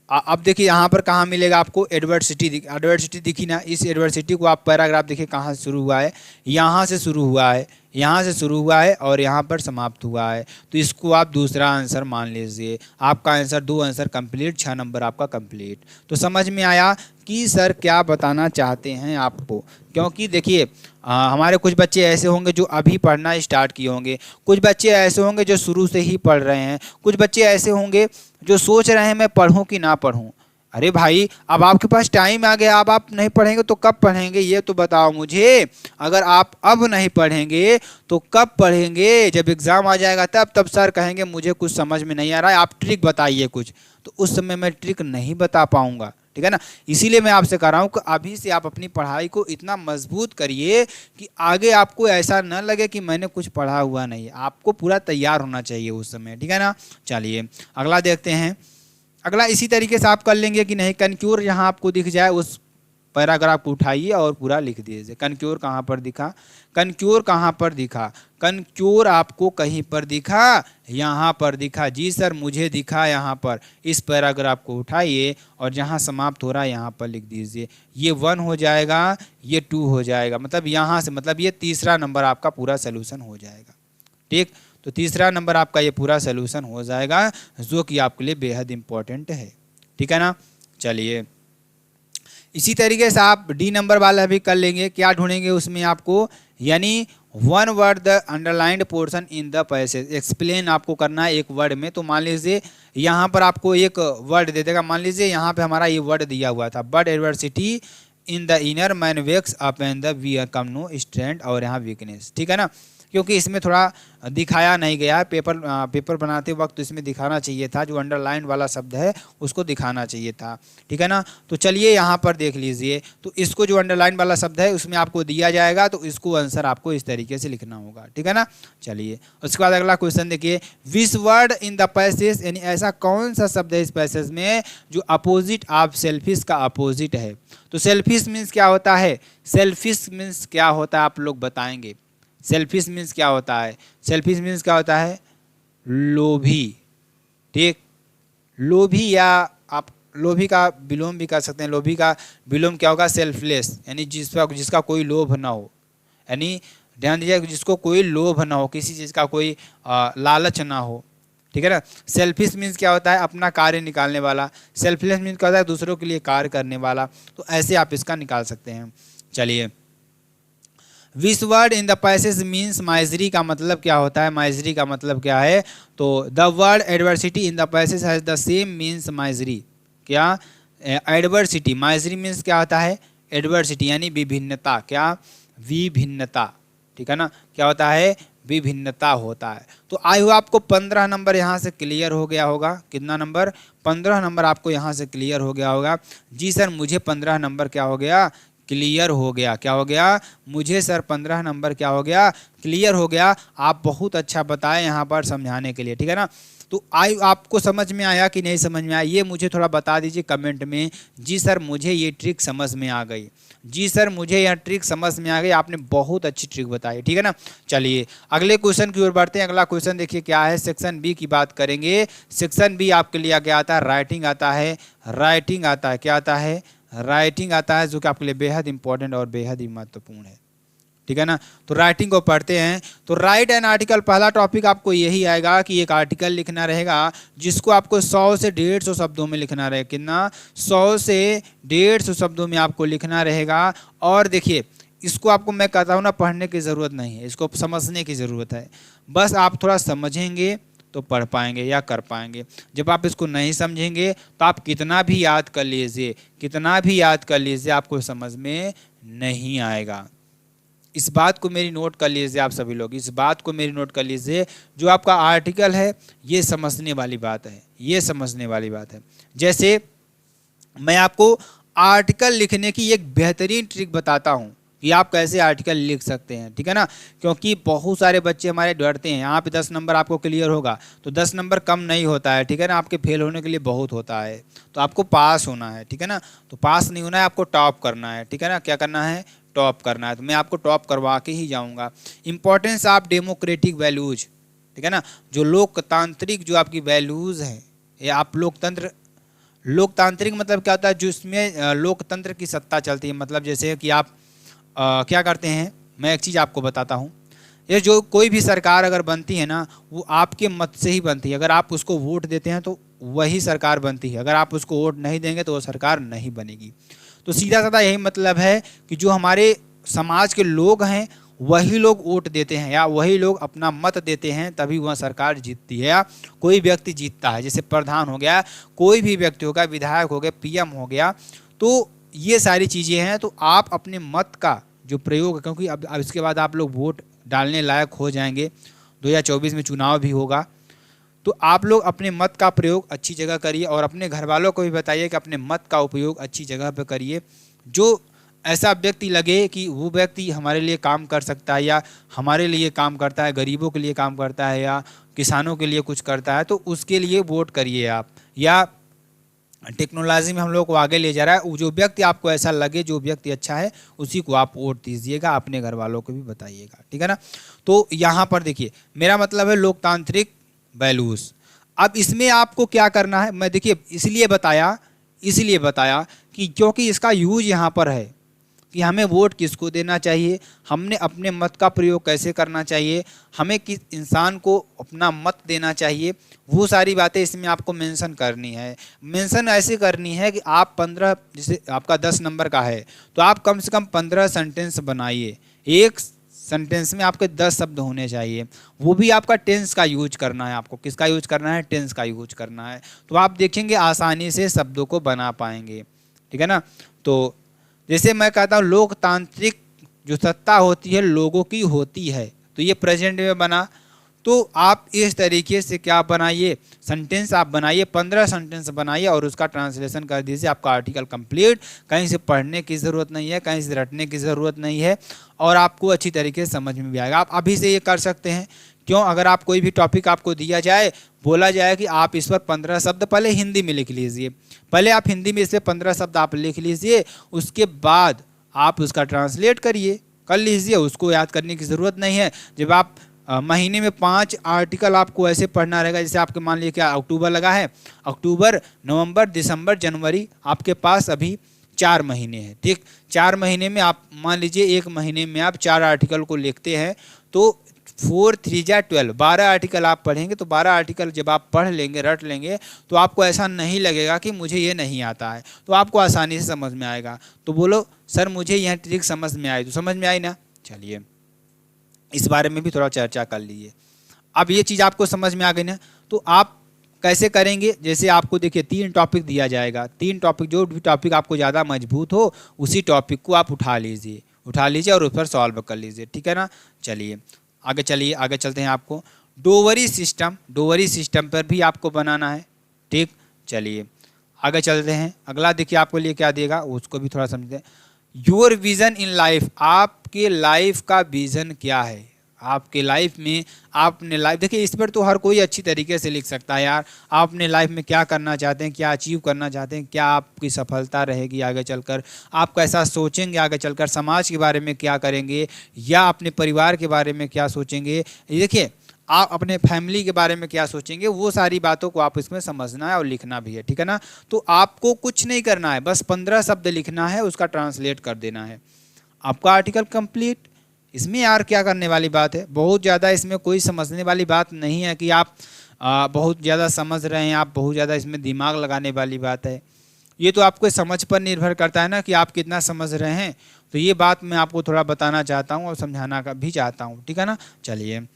Speaker 1: अब देखिए यहाँ पर कहाँ मिलेगा आपको, एडवर्सिटी दिखी ना, इस एडवर्सिटी को आप पैराग्राफ देखिए कहाँ से शुरू हुआ है, यहाँ से शुरू हुआ है, यहाँ से शुरू हुआ है और यहाँ पर समाप्त हुआ है, तो इसको आप दूसरा आंसर मान लीजिए। आपका आंसर 2 आंसर कंप्लीट, 6 नंबर आपका कंप्लीट। तो समझ में आया कि सर क्या बताना चाहते हैं आपको, क्योंकि देखिए हमारे कुछ बच्चे ऐसे होंगे जो अभी पढ़ना स्टार्ट किए होंगे, कुछ बच्चे ऐसे होंगे जो शुरू से ही पढ़ रहे हैं, कुछ बच्चे ऐसे होंगे जो सोच रहे हैं मैं पढ़ूं कि ना पढ़ूं। अरे भाई अब आपके पास टाइम आ गया, अब आप नहीं पढ़ेंगे तो कब पढ़ेंगे ये तो बताओ मुझे। अगर आप अब नहीं पढ़ेंगे तो कब पढ़ेंगे? जब एग्ज़ाम आ जाएगा तब सर कहेंगे मुझे कुछ समझ में नहीं आ रहा है, आप ट्रिक बताइए कुछ, तो उस समय मैं ट्रिक नहीं बता पाऊंगा, ठीक है ना। इसीलिए मैं आपसे कह रहा हूँ कि अभी से आप अपनी पढ़ाई को इतना मजबूत करिए कि आगे आपको ऐसा न लगे कि मैंने कुछ पढ़ा हुआ नहीं है, आपको पूरा तैयार होना चाहिए उस समय, ठीक है ना। चलिए अगला देखते हैं। अगला इसी तरीके से आप कर लेंगे कि नहीं, कनक्यूर यहाँ आपको दिख जाए उस पैराग्राफ को उठाइए और पूरा लिख दीजिए। कनक्यूर कहाँ पर दिखा, कनक्यूर कहाँ पर दिखा, कनक्यूर आपको कहीं पर दिखा, यहाँ पर दिखा। जी सर मुझे दिखा यहाँ पर। इस पैराग्राफ को उठाइए और जहाँ समाप्त हो रहा है यहाँ पर लिख दीजिए। ये 1 हो जाएगा, ये 2 हो जाएगा, मतलब यहाँ से मतलब ये तीसरा नंबर आपका पूरा सोल्यूशन हो जाएगा, ठीक। तो तीसरा नंबर आपका ये पूरा सोल्यूशन हो जाएगा, जो कि आपके लिए बेहद इंपॉर्टेंट है, ठीक है ना। चलिए इसी तरीके से आप डी नंबर वाला भी कर लेंगे। क्या ढूंढेंगे उसमें आपको, यानी 1 word the underlined portion in the passage, explain आपको करना है एक वर्ड में। तो मान लीजिए यहाँ पर आपको एक वर्ड दे देगा, मान लीजिए यहाँ पे हमारा ये वर्ड दिया हुआ था, but adversity in the inner man wakes up and the we come no strength, और यहाँ वीकनेस, ठीक है ना। क्योंकि इसमें थोड़ा दिखाया नहीं गया है, पेपर बनाते वक्त तो इसमें दिखाना चाहिए था, जो अंडरलाइन वाला शब्द है उसको दिखाना चाहिए था, ठीक है ना। तो चलिए यहाँ पर देख लीजिए, तो इसको जो अंडरलाइन वाला शब्द है उसमें आपको दिया जाएगा, तो इसको आंसर आपको इस तरीके से लिखना होगा, ठीक है ना। चलिए उसके बाद अगला क्वेश्चन देखिए, which word in the passage, यानी ऐसा कौन सा शब्द है इस पैसेज में जो अपोजिट ऑफ सेल्फिश का अपोजिट है। तो सेल्फिश मीन्स क्या होता है, सेल्फिश मीन्स क्या होता है आप लोग बताएंगे। सेल्फिश मीन्स क्या होता है, सेल्फिश मीन्स क्या होता है, लोभी, ठीक। लोभी, या आप लोभी का विलोम भी कर सकते हैं। लोभी का विलोम क्या होगा, सेल्फलेस, यानी जिसका कोई लोभ ना हो, यानी ध्यान दीजिए जिसको कोई लोभ ना हो, किसी चीज़ का कोई लालच ना हो, ठीक है ना। सेल्फिश मीन्स क्या होता है, अपना कार्य निकालने वाला। सेल्फलेस मीन्स क्या होता है, दूसरों के लिए कार्य करने वाला। तो ऐसे आप इसका निकाल सकते हैं। चलिए which word in the passage means misery का मतलब क्या होता है, माइजरी का मतलब क्या है। तो the word adversity in the passage has the same means misery. क्या एडवर्सिटी, माइजरी मीन्स क्या होता है, एडवर्सिटी यानी विभिन्नता, क्या विभिन्नता, ठीक है ना। क्या होता है, विभिन्नता होता है। तो आई हो आपको 15 नंबर यहाँ से क्लियर हो गया होगा। कितना नंबर, 15 नंबर आपको यहाँ से क्लियर हो गया होगा। जी सर मुझे 15 नंबर क्या हो गया, क्लियर हो गया। क्या हो गया, मुझे सर 15 नंबर क्या हो गया, क्लियर हो गया। आप बहुत अच्छा बताएं यहाँ पर समझाने के लिए, ठीक है ना। तो आपको समझ में आया कि नहीं समझ में आया, ये मुझे थोड़ा बता दीजिए कमेंट में। जी सर मुझे ये ट्रिक समझ में आ गई, जी सर मुझे यह ट्रिक समझ में आ गई, आपने बहुत अच्छी ट्रिक बताई, ठीक है ना। चलिए अगले क्वेश्चन की ओर बढ़ते हैं। अगला क्वेश्चन देखिए क्या है, सेक्शन बी की बात करेंगे। सेक्शन बी आपके लिए क्या आता है, राइटिंग आता है, राइटिंग आता है, क्या आता है, राइटिंग आता है, जो कि आपके लिए बेहद इंपॉर्टेंट और बेहद ही महत्वपूर्ण है, ठीक है ना। तो राइटिंग को पढ़ते हैं। तो राइट एन आर्टिकल, पहला टॉपिक आपको यही आएगा कि एक आर्टिकल लिखना रहेगा जिसको आपको 100 से 150 शब्दों में लिखना रहेगा। कितना, 100 से 150 शब्दों में आपको लिखना रहेगा। और देखिए इसको आपको मैं कहता हूँ ना, पढ़ने की ज़रूरत नहीं है, इसको समझने की ज़रूरत है। बस आप थोड़ा समझेंगे तो पढ़ पाएंगे या कर पाएंगे। जब आप इसको नहीं समझेंगे तो आप कितना भी याद कर लीजिए, कितना भी याद कर लीजिए, आपको समझ में नहीं आएगा। इस बात को मेरी नोट कर लीजिए आप सभी लोग, इस बात को मेरी नोट कर लीजिए। जो आपका आर्टिकल है ये समझने वाली बात है, ये समझने वाली बात है। जैसे मैं आपको आर्टिकल लिखने की एक बेहतरीन ट्रिक बताता हूँ कि आप कैसे आर्टिकल लिख सकते हैं, ठीक है ना। क्योंकि बहुत सारे बच्चे हमारे डरते हैं। यहाँ पे 10 नंबर आपको क्लियर होगा तो 10 नंबर कम नहीं होता है, ठीक है ना। आपके फेल होने के लिए बहुत होता है, तो आपको पास होना है, ठीक है ना। तो पास नहीं होना है, आपको टॉप करना है, ठीक है ना। क्या करना है, टॉप करना है। तो मैं आपको टॉप करवा के ही जाऊँगा। इंपॉर्टेंस ऑफ डेमोक्रेटिक वैल्यूज, ठीक है ना। जो लोकतांत्रिक जो आपकी वैल्यूज़ हैं, ये आप लोकतांत्रिक मतलब क्या होता है, जिसमें लोकतंत्र की सत्ता चलती है। मतलब जैसे कि आप क्या करते हैं, मैं एक चीज़ आपको बताता हूँ। ये जो कोई भी सरकार अगर बनती है ना, वो आपके मत से ही बनती है। अगर आप उसको वोट देते हैं तो वही सरकार बनती है, अगर आप उसको वोट नहीं देंगे तो वो सरकार नहीं बनेगी। तो सीधा साधा यही मतलब है कि जो हमारे समाज के लोग हैं वही लोग वोट देते हैं या वही लोग अपना मत देते हैं, तभी वह सरकार जीतती है या कोई व्यक्ति जीतता है। जैसे प्रधान हो गया, कोई भी व्यक्ति होगा, विधायक हो गया, पीएम हो गया, तो ये सारी चीज़ें हैं। तो आप अपने मत का जो प्रयोग, क्योंकि अब इसके बाद आप लोग वोट डालने लायक हो जाएंगे, 2024 में चुनाव भी होगा, तो आप लोग अपने मत का प्रयोग अच्छी जगह करिए और अपने घर वालों को भी बताइए कि अपने मत का उपयोग अच्छी जगह पर करिए। जो ऐसा व्यक्ति लगे कि वो व्यक्ति हमारे लिए काम कर सकता है या हमारे लिए काम करता है, गरीबों के लिए काम करता है या किसानों के लिए कुछ करता है, तो उसके लिए वोट करिए आप। या टेक्नोलॉजी में हम लोग को आगे ले जा रहा है, जो व्यक्ति आपको ऐसा लगे, जो व्यक्ति अच्छा है, उसी को आप वोट दीजिएगा, अपने घर वालों को भी बताइएगा, ठीक है ना। तो यहाँ पर देखिए, मेरा मतलब है लोकतांत्रिक वैल्यूज़। अब इसमें आपको क्या करना है, मैं देखिए इसलिए बताया कि क्योंकि इसका यूज यहाँ पर है कि हमें वोट किसको देना चाहिए, हमने अपने मत का प्रयोग कैसे करना चाहिए, हमें किस इंसान को अपना मत देना चाहिए, वो सारी बातें इसमें आपको मेंशन करनी है। मेंशन ऐसे करनी है कि आप 15, जैसे आपका 10 नंबर का है तो आप कम से कम 15 सेंटेंस बनाइए। एक सेंटेंस में आपके 10 शब्द होने चाहिए, वो भी आपका टेंस का यूज करना है। आपको किसका यूज करना है, टेंस का यूज करना है। तो आप देखेंगे आसानी से शब्दों को बना पाएंगे, ठीक है ना। तो जैसे मैं कहता हूँ लोकतांत्रिक जो सत्ता होती है लोगों की होती है, तो ये प्रेजेंट में बना। तो आप इस तरीके से क्या बनाइए, सेंटेंस आप बनाइए, 15 सेंटेंस बनाइए और उसका ट्रांसलेशन कर दीजिए, आपका आर्टिकल कंप्लीट। कहीं से पढ़ने की ज़रूरत नहीं है, कहीं से रटने की ज़रूरत नहीं है और आपको अच्छी तरीके से समझ में भी आएगा। आप अभी से ये कर सकते हैं। क्यों, अगर आप कोई भी टॉपिक आपको दिया जाए, बोला जाए कि आप इस पर 15 शब्द पहले हिंदी में लिख लीजिए, पहले आप हिंदी में इस पर 15 शब्द आप लिख लीजिए, उसके बाद आप उसका ट्रांसलेट कर लीजिए। उसको याद करने की ज़रूरत नहीं है। जब आप महीने में 5 आर्टिकल आपको ऐसे पढ़ना रहेगा, जैसे आपके मान लीजिए क्या अक्टूबर लगा है, अक्टूबर, नवंबर, दिसंबर, जनवरी, आपके पास अभी 4 महीने हैं, ठीक। 4 महीने में आप मान लीजिए 1 महीने में आप 4 आर्टिकल को लिखते हैं, तो 4 3 जा 12, 12 आर्टिकल आप पढ़ेंगे। तो 12 आर्टिकल जब आप पढ़ लेंगे, रट लेंगे, तो आपको ऐसा नहीं लगेगा कि मुझे ये नहीं आता है, तो आपको आसानी से समझ में आएगा। तो बोलो सर मुझे यह ट्रिक समझ में आई, तो समझ में आई ना। चलिए इस बारे में भी थोड़ा चर्चा कर लीजिए। अब ये चीज़ आपको समझ में आ गई ना, तो आप कैसे करेंगे, जैसे आपको देखिए 3 टॉपिक दिया जाएगा, 3 टॉपिक, जो भी टॉपिक आपको ज़्यादा मजबूत हो उसी टॉपिक को आप उठा लीजिए और उस पर सॉल्व कर लीजिए, ठीक है ना। चलिए आगे चलते हैं। आपको डोवरी सिस्टम पर भी आपको बनाना है, ठीक। चलिए आगे चलते हैं। अगला देखिए आपको लिए क्या देगा, उसको भी थोड़ा समझते हैं। योर विज़न इन लाइफ, आपके लाइफ का विज़न क्या है, आपके लाइफ में आपने लाइफ, देखिए इस पर तो हर कोई अच्छी तरीके से लिख सकता है यार। आप अपने लाइफ में क्या करना चाहते हैं, क्या अचीव करना चाहते हैं, क्या आपकी सफलता रहेगी आगे चलकर, आप कैसा सोचेंगे आगे चलकर, समाज के बारे में क्या करेंगे या अपने परिवार के बारे में क्या सोचेंगे, देखिए आप अपने फैमिली के बारे में क्या सोचेंगे, वो सारी बातों को आप इसमें समझना है और लिखना भी है, ठीक है ना। तो आपको कुछ नहीं करना है, बस 15 शब्द लिखना है, उसका ट्रांसलेट कर देना है, आपका आर्टिकल कंप्लीट। इसमें यार क्या करने वाली बात है, बहुत ज़्यादा इसमें कोई समझने वाली बात नहीं है कि आप बहुत ज़्यादा समझ रहे हैं, आप बहुत ज़्यादा इसमें दिमाग लगाने वाली बात है। ये तो आपको समझ पर निर्भर करता है ना कि आप कितना समझ रहे हैं। तो ये बात मैं आपको थोड़ा बताना चाहता हूँ और समझाना भी चाहता हूँ, ठीक है ना। चलिए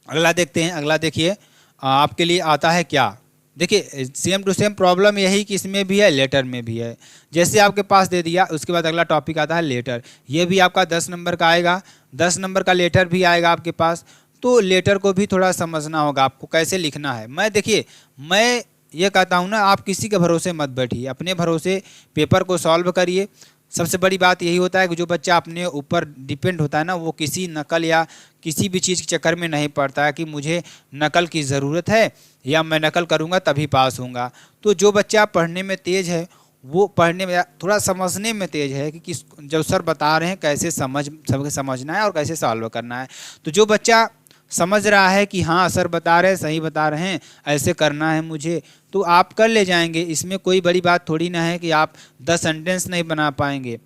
Speaker 1: अगला देखते हैं। अगला देखिए आपके लिए आता है क्या, देखिए सेम टू सेम प्रॉब्लम यही कि इसमें भी है, लेटर में भी है। जैसे आपके पास दे दिया, उसके बाद अगला टॉपिक आता है लेटर। ये भी आपका 10 नंबर का आएगा, 10 नंबर का लेटर भी आएगा आपके पास। तो लेटर को भी थोड़ा समझना होगा आपको कैसे लिखना है। मैं ये कहता हूँ ना, आप किसी के भरोसे मत बैठिए, अपने भरोसे पेपर को सॉल्व करिए। सबसे बड़ी बात यही होता है कि जो बच्चा अपने ऊपर डिपेंड होता है ना, वो किसी नकल या किसी भी चीज़ के चक्कर में नहीं पड़ता है कि मुझे नकल की ज़रूरत है या मैं नकल करूँगा तभी पास होऊंगा। तो जो बच्चा पढ़ने में तेज़ है, वो पढ़ने में थोड़ा समझने में तेज़ है कि जब सर बता रहे हैं कैसे समझना है और कैसे सॉल्व करना है। तो जो बच्चा समझ रहा है कि हाँ सर बता रहे हैं, सही बता रहे हैं, ऐसे करना है मुझे, तो आप कर ले जाएंगे। इसमें कोई बड़ी बात थोड़ी ना है कि आप 10 सेंटेंस नहीं बना पाएंगे।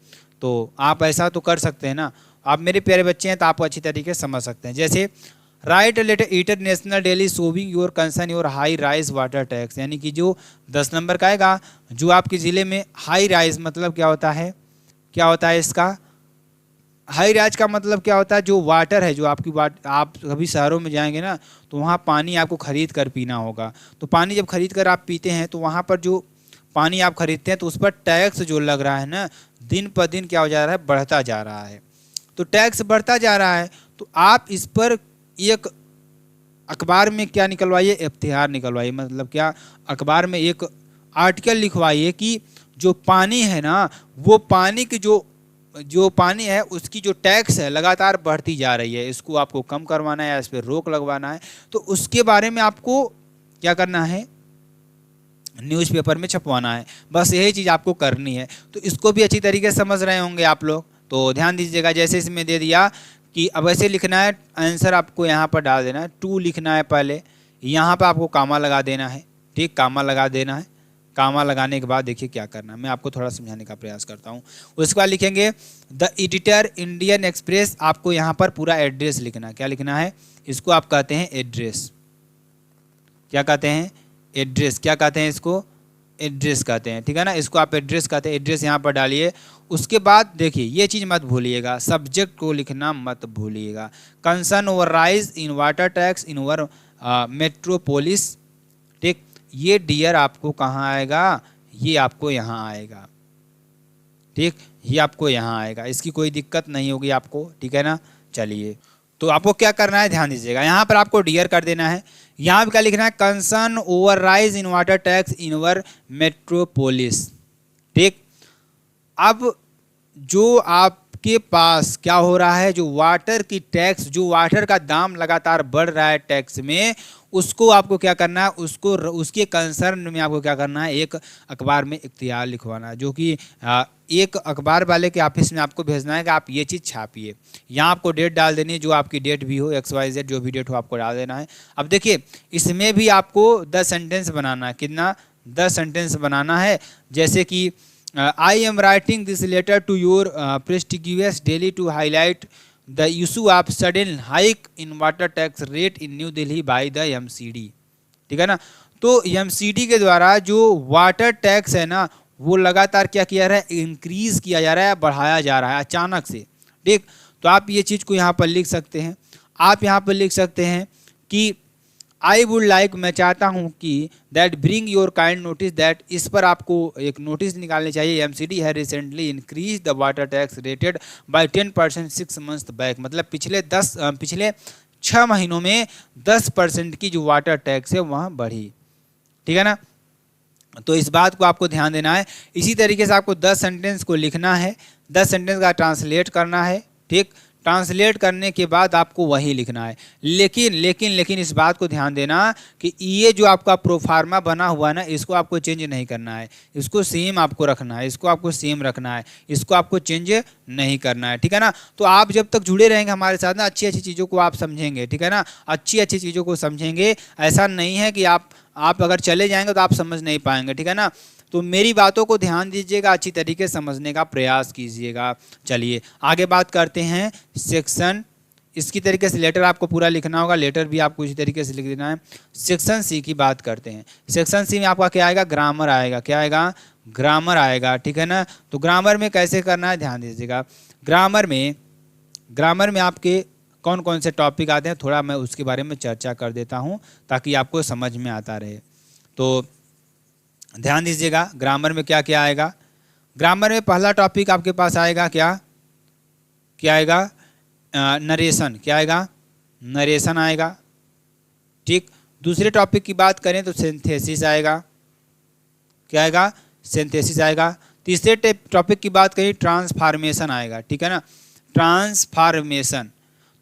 Speaker 1: तो आप ऐसा तो कर सकते हैं ना। आप मेरे प्यारे बच्चे हैं तो आप अच्छी तरीके से समझ सकते हैं। जैसे write letter international daily showing your concern your high rise water tax, यानी कि जो 10 नंबर का आएगा, जो आपके ज़िले में हाई राइज मतलब क्या होता है, क्या होता है इसका हाई राइज का मतलब क्या होता है, जो वाटर है, जो आपकी आप कभी शहरों में जाएंगे ना तो वहाँ पानी आपको खरीद कर पीना होगा। तो पानी जब खरीद कर आप पीते हैं तो वहाँ पर जो पानी आप खरीदते हैं तो उस पर टैक्स जो लग रहा है ना, दिन पर दिन क्या हो जा रहा है, बढ़ता जा रहा है। तो टैक्स बढ़ता जा रहा है तो आप इस पर एक अखबार में क्या निकलवाइए, इफ्तिहार निकलवाइए, मतलब क्या, अखबार में एक आर्टिकल लिखवाइए कि जो पानी है ना, वो पानी की जो पानी है उसकी जो टैक्स है लगातार बढ़ती जा रही है, इसको आपको कम करवाना है, इस पर रोक लगवाना है। तो उसके बारे में आपको क्या करना है, न्यूज़पेपर में छपवाना है, बस यही चीज़ आपको करनी है। तो इसको भी अच्छी तरीके से समझ रहे होंगे आप लोग, तो ध्यान दीजिएगा। जैसे इसमें दे दिया कि अब ऐसे लिखना है, आंसर आपको यहाँ पर डाल देना है, 2 लिखना है, पहले यहाँ पर आपको कामा लगा देना है, ठीक, कामा लगा देना है। कामा लगाने के बाद देखिए क्या करना है, मैं आपको थोड़ा समझाने का प्रयास करता हूँ। उसके बाद लिखेंगे द एडिटर इंडियन एक्सप्रेस, आपको यहाँ पर पूरा एड्रेस लिखना है। क्या लिखना है, इसको आप कहते हैं एड्रेस, क्या कहते हैं, एड्रेस, क्या कहते हैं इसको, एड्रेस कहते हैं, ठीक है ना, इसको आप एड्रेस कहते हैं। एड्रेस यहाँ पर डालिए। उसके बाद देखिए ये चीज़ मत भूलिएगा, सब्जेक्ट को लिखना मत भूलिएगा। Concern over rise in water tax in over metropolis, ठीक, ये डियर आपको कहाँ आएगा, ये आपको यहाँ आएगा, ठीक, ये आपको यहाँ आएगा, इसकी कोई दिक्कत नहीं होगी आपको, ठीक है ना। चलिए, तो आपको क्या करना है, ध्यान दीजिएगा, यहाँ पर आपको डियर कर देना है। यहाँ पर क्या लिखना है, concern over rise in water tax in over metropolis, ठीक। अब जो आपके पास क्या हो रहा है, जो वाटर की टैक्स, जो वाटर का दाम लगातार बढ़ रहा है टैक्स में, उसको आपको क्या करना है, उसको उसके कंसर्न में आपको क्या करना है, एक अखबार में इख्तियार लिखवाना है, जो कि एक अखबार वाले के ऑफिस में आपको भेजना है कि आप ये चीज़ छापिए। यहाँ आपको डेट डाल देनी है, जो आपकी डेट भी हो, XYZ जो भी डेट हो आपको डाल देना है। अब देखिए इसमें भी आपको 10 सेंटेंस बनाना है, कितना, 10 सेंटेंस बनाना है। जैसे कि I am writing this letter to your prestigious daily to highlight the issue of sudden hike in water tax rate in New Delhi by the MCD, ठीक है ना। तो MCD के द्वारा जो वाटर टैक्स है ना, वो लगातार क्या किया रहा है, इंक्रीज किया जा रहा है, बढ़ाया जा रहा है अचानक से, ठीक। तो आप ये चीज़ को यहाँ पर लिख सकते हैं। आप यहाँ पर लिख सकते हैं कि आई वुड लाइक, मैं चाहता हूँ कि that bring your kind notice that, इस पर आपको एक नोटिस निकालनी चाहिए। MCD है recently increase the water tax rated by 10% 6 months back, मतलब पिछले 6 महीनों में 10% की जो वाटर टैक्स है वहाँ बढ़ी, ठीक है ना। तो इस बात को आपको ध्यान देना है। इसी तरीके से आपको 10 सेंटेंस को लिखना है, 10 सेंटेंस का ट्रांसलेट करना है, ठीक। ट्रांसलेट करने के बाद आपको वही लिखना है। लेकिन इस बात को ध्यान देना कि ये जो आपका प्रोफार्मा बना हुआ है ना, इसको आपको चेंज नहीं करना है, इसको सेम आपको रखना है, इसको आपको सेम रखना है, इसको आपको चेंज नहीं करना है, ठीक है ना। तो आप जब तक जुड़े रहेंगे हमारे साथ ना, अच्छी अच्छी चीज़ों को आप समझेंगे, ठीक है ना, अच्छी अच्छी चीज़ों को समझेंगे। ऐसा नहीं है कि आप अगर चले जाएंगे तो आप समझ नहीं पाएंगे, ठीक है ना। तो मेरी बातों को ध्यान दीजिएगा, अच्छी तरीके से समझने का प्रयास कीजिएगा। चलिए आगे बात करते हैं सेक्शन, इसकी तरीके से लेटर आपको पूरा लिखना होगा, लेटर भी आपको इसी तरीके से लिख देना है। सेक्शन C की बात करते हैं। सेक्शन C में आपका क्या आएगा, ग्रामर आएगा, क्या आएगा, ग्रामर आएगा, ठीक है ना। तो ग्रामर में कैसे करना है, ध्यान दीजिएगा। ग्रामर में आपके कौन कौन से टॉपिक आते हैं, थोड़ा मैं उसके बारे में चर्चा कर देता हूँ ताकि आपको समझ में आता रहे। तो ध्यान दीजिएगा, ग्रामर में क्या क्या आएगा। ग्रामर में पहला टॉपिक आपके पास आएगा, क्या आएगा, नरेशन, क्या आएगा, नरेशन आएगा, ठीक। दूसरे टॉपिक की बात करें तो सिंथेसिस आएगा, क्या आएगा, सिंथेसिस आएगा। तीसरे टॉपिक की बात करें ट्रांसफॉर्मेशन आएगा, ठीक है ना, ट्रांसफॉर्मेशन।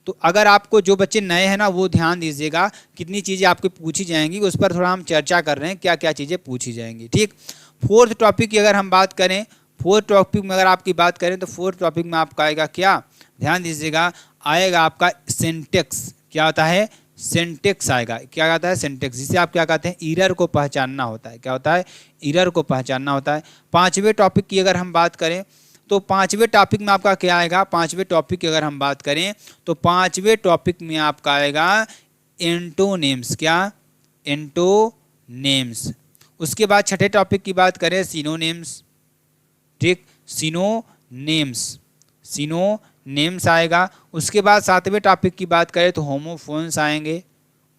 Speaker 1: तो अगर आपको, जो बच्चे नए हैं ना, वो ध्यान दीजिएगा, कितनी चीज़ें आपको पूछी जाएंगी उस पर थोड़ा हम चर्चा कर रहे हैं, क्या क्या चीज़ें पूछी जाएंगी, ठीक। फोर्थ टॉपिक की अगर हम बात करें, फोर्थ टॉपिक में अगर आपकी बात करें तो फोर्थ टॉपिक में आपका आएगा क्या, ध्यान दीजिएगा, आएगा आपका सिंटेक्स। क्या होता है, सिंटेक्स आएगा। क्या कहता है, सिंटेक्स, जिसे आप क्या कहते हैं, ईरर को पहचानना होता है। क्या होता है, ईरर को पहचानना होता है। पांचवें टॉपिक की अगर हम बात करें तो पांचवें टॉपिक में आपका क्या आएगा, पांचवें टॉपिक की अगर हम बात करें तो पांचवें टॉपिक में आपका आएगा एंटोनिम्स। क्या, एंटोनिम्स। उसके बाद छठे टॉपिक की बात करें सिनोनिम्स। ठीक, सिनोनिम्स, सिनोनिम्स आएगा। उसके बाद सातवें टॉपिक की बात करें तो होमोफोन्स आएंगे।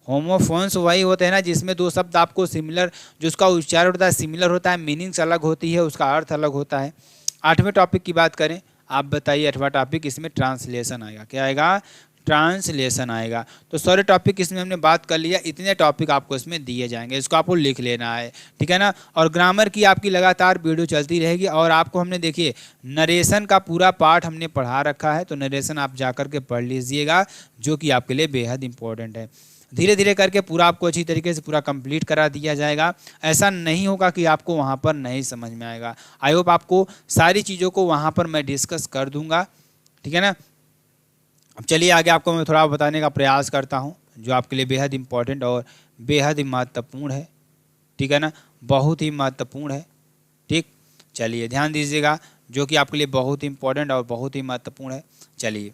Speaker 1: होमोफोन्स वही होते हैं ना जिसमें दो शब्द आपको सिमिलर, जो उसका उच्चारण होता है सिमिलर होता है, मीनिंग्स अलग होती है, उसका अर्थ अलग होता है। आठवें टॉपिक की बात करें, आप बताइए आठवां टॉपिक, इसमें ट्रांसलेशन आएगा। क्या आएगा, ट्रांसलेशन आएगा। तो सारे टॉपिक इसमें हमने बात कर लिया, इतने टॉपिक आपको इसमें दिए जाएंगे, इसको आपको लिख लेना है, ठीक है ना। और ग्रामर की आपकी लगातार वीडियो चलती रहेगी। और आपको हमने देखिए नरेशन का पूरा पार्ट हमने पढ़ा रखा है, तो नरेशन आप जाकर के पढ़ लीजिएगा, जो कि आपके लिए बेहद इंपॉर्टेंट है। धीरे धीरे करके पूरा आपको अच्छी तरीके से पूरा कंप्लीट करा दिया जाएगा। ऐसा नहीं होगा कि आपको वहाँ पर नहीं समझ में आएगा। आई होप आपको सारी चीज़ों को वहाँ पर मैं डिस्कस कर दूंगा, ठीक है ना। अब चलिए आगे आपको मैं थोड़ा बताने का प्रयास करता हूँ, जो आपके लिए बेहद इंपॉर्टेंट और बेहद ही महत्वपूर्ण है, ठीक है ना, बहुत ही महत्वपूर्ण है। ठीक, चलिए ध्यान दीजिएगा, जो कि आपके लिए बहुत इंपॉर्टेंट और बहुत ही महत्वपूर्ण है। चलिए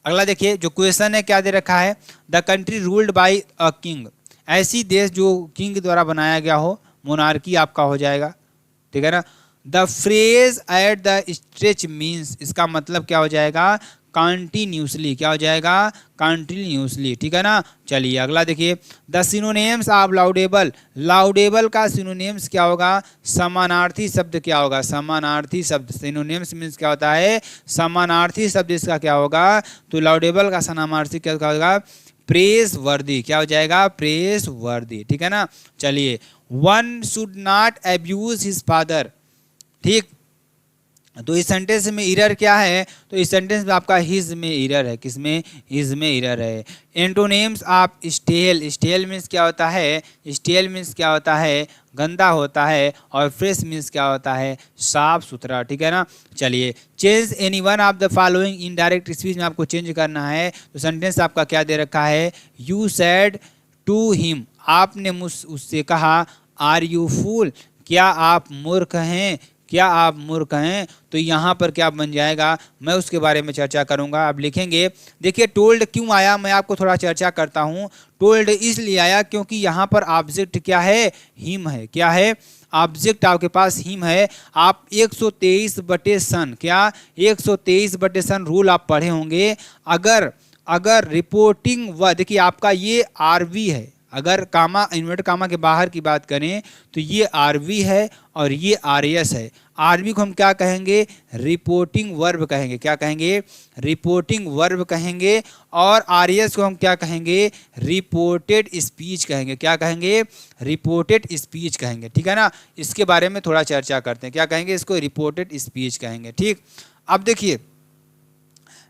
Speaker 1: अगला देखिए, जो क्वेश्चन है क्या दे रखा है, the country ruled by a king. ऐसी देश जो किंग द्वारा बनाया गया हो, मोनार्की आपका हो जाएगा, ठीक है ना। The phrase at the stretch means, इसका मतलब क्या हो जाएगा, कंटिन्यूसली। क्या हो जाएगा, कंटिन्यूसली, ठीक है ना। चलिए अगला देखिए, द सिनोनिम्स ऑफ लाउडेबल। लाउडेबल का सिनोनिम्स क्या होगा, समानार्थी शब्द क्या होगा, समानार्थी शब्द। सिनोनिम्स मीन्स क्या होता है, समानार्थी शब्द, इसका क्या होगा, तो लाउडेबल का समानार्थी क्या होगा, प्रेस वर्दी। क्या हो जाएगा, प्रेस वर्दी, ठीक है ना। चलिए, one should not abuse his father. ठीक, तो इस सेंटेंस में इरर क्या है, तो इस सेंटेंस में आपका हिज में इरर है। किसमें, हिज में इरर है। Antonyms of stale. Stale means क्या होता है, स्टेल मीन्स क्या होता है, गंदा होता है। और फ्रेश मीन्स क्या होता है, साफ सुथरा, ठीक है ना। चलिए, change any one of the following indirect speech में आपको चेंज करना है। तो सेंटेंस आपका क्या दे रखा है, यू सेड टू हिम, आपने उससे कहा, आर यू फूल, क्या आप मूर्ख हैं, क्या आप मूर्ख हैं। तो यहाँ पर क्या बन जाएगा, मैं उसके बारे में चर्चा करूँगा। आप लिखेंगे, देखिए टोल्ड क्यों आया, मैं आपको थोड़ा चर्चा करता हूँ। टोल्ड इसलिए आया क्योंकि यहाँ पर ऑब्जेक्ट क्या है, हिम है। क्या है, ऑब्जेक्ट आपके पास हिम है। आप 123/सन, क्या 123/सन रूल आप पढ़े होंगे। अगर रिपोर्टिंग व, देखिए आपका ये आरवी है, अगर कामा इन्वर्ट कामा के बाहर की बात करें तो ये आरवी है और ये आरएस है। आरवी को हम क्या कहेंगे, रिपोर्टिंग वर्ब कहेंगे। क्या कहेंगे, रिपोर्टिंग वर्ब कहेंगे। और आरएस को हम क्या कहेंगे, रिपोर्टेड स्पीच कहेंगे। क्या कहेंगे, रिपोर्टेड स्पीच कहेंगे, ठीक है ना। इसके बारे में थोड़ा चर्चा करते हैं, क्या कहेंगे, इसको रिपोर्टेड स्पीच कहेंगे। ठीक, अब देखिए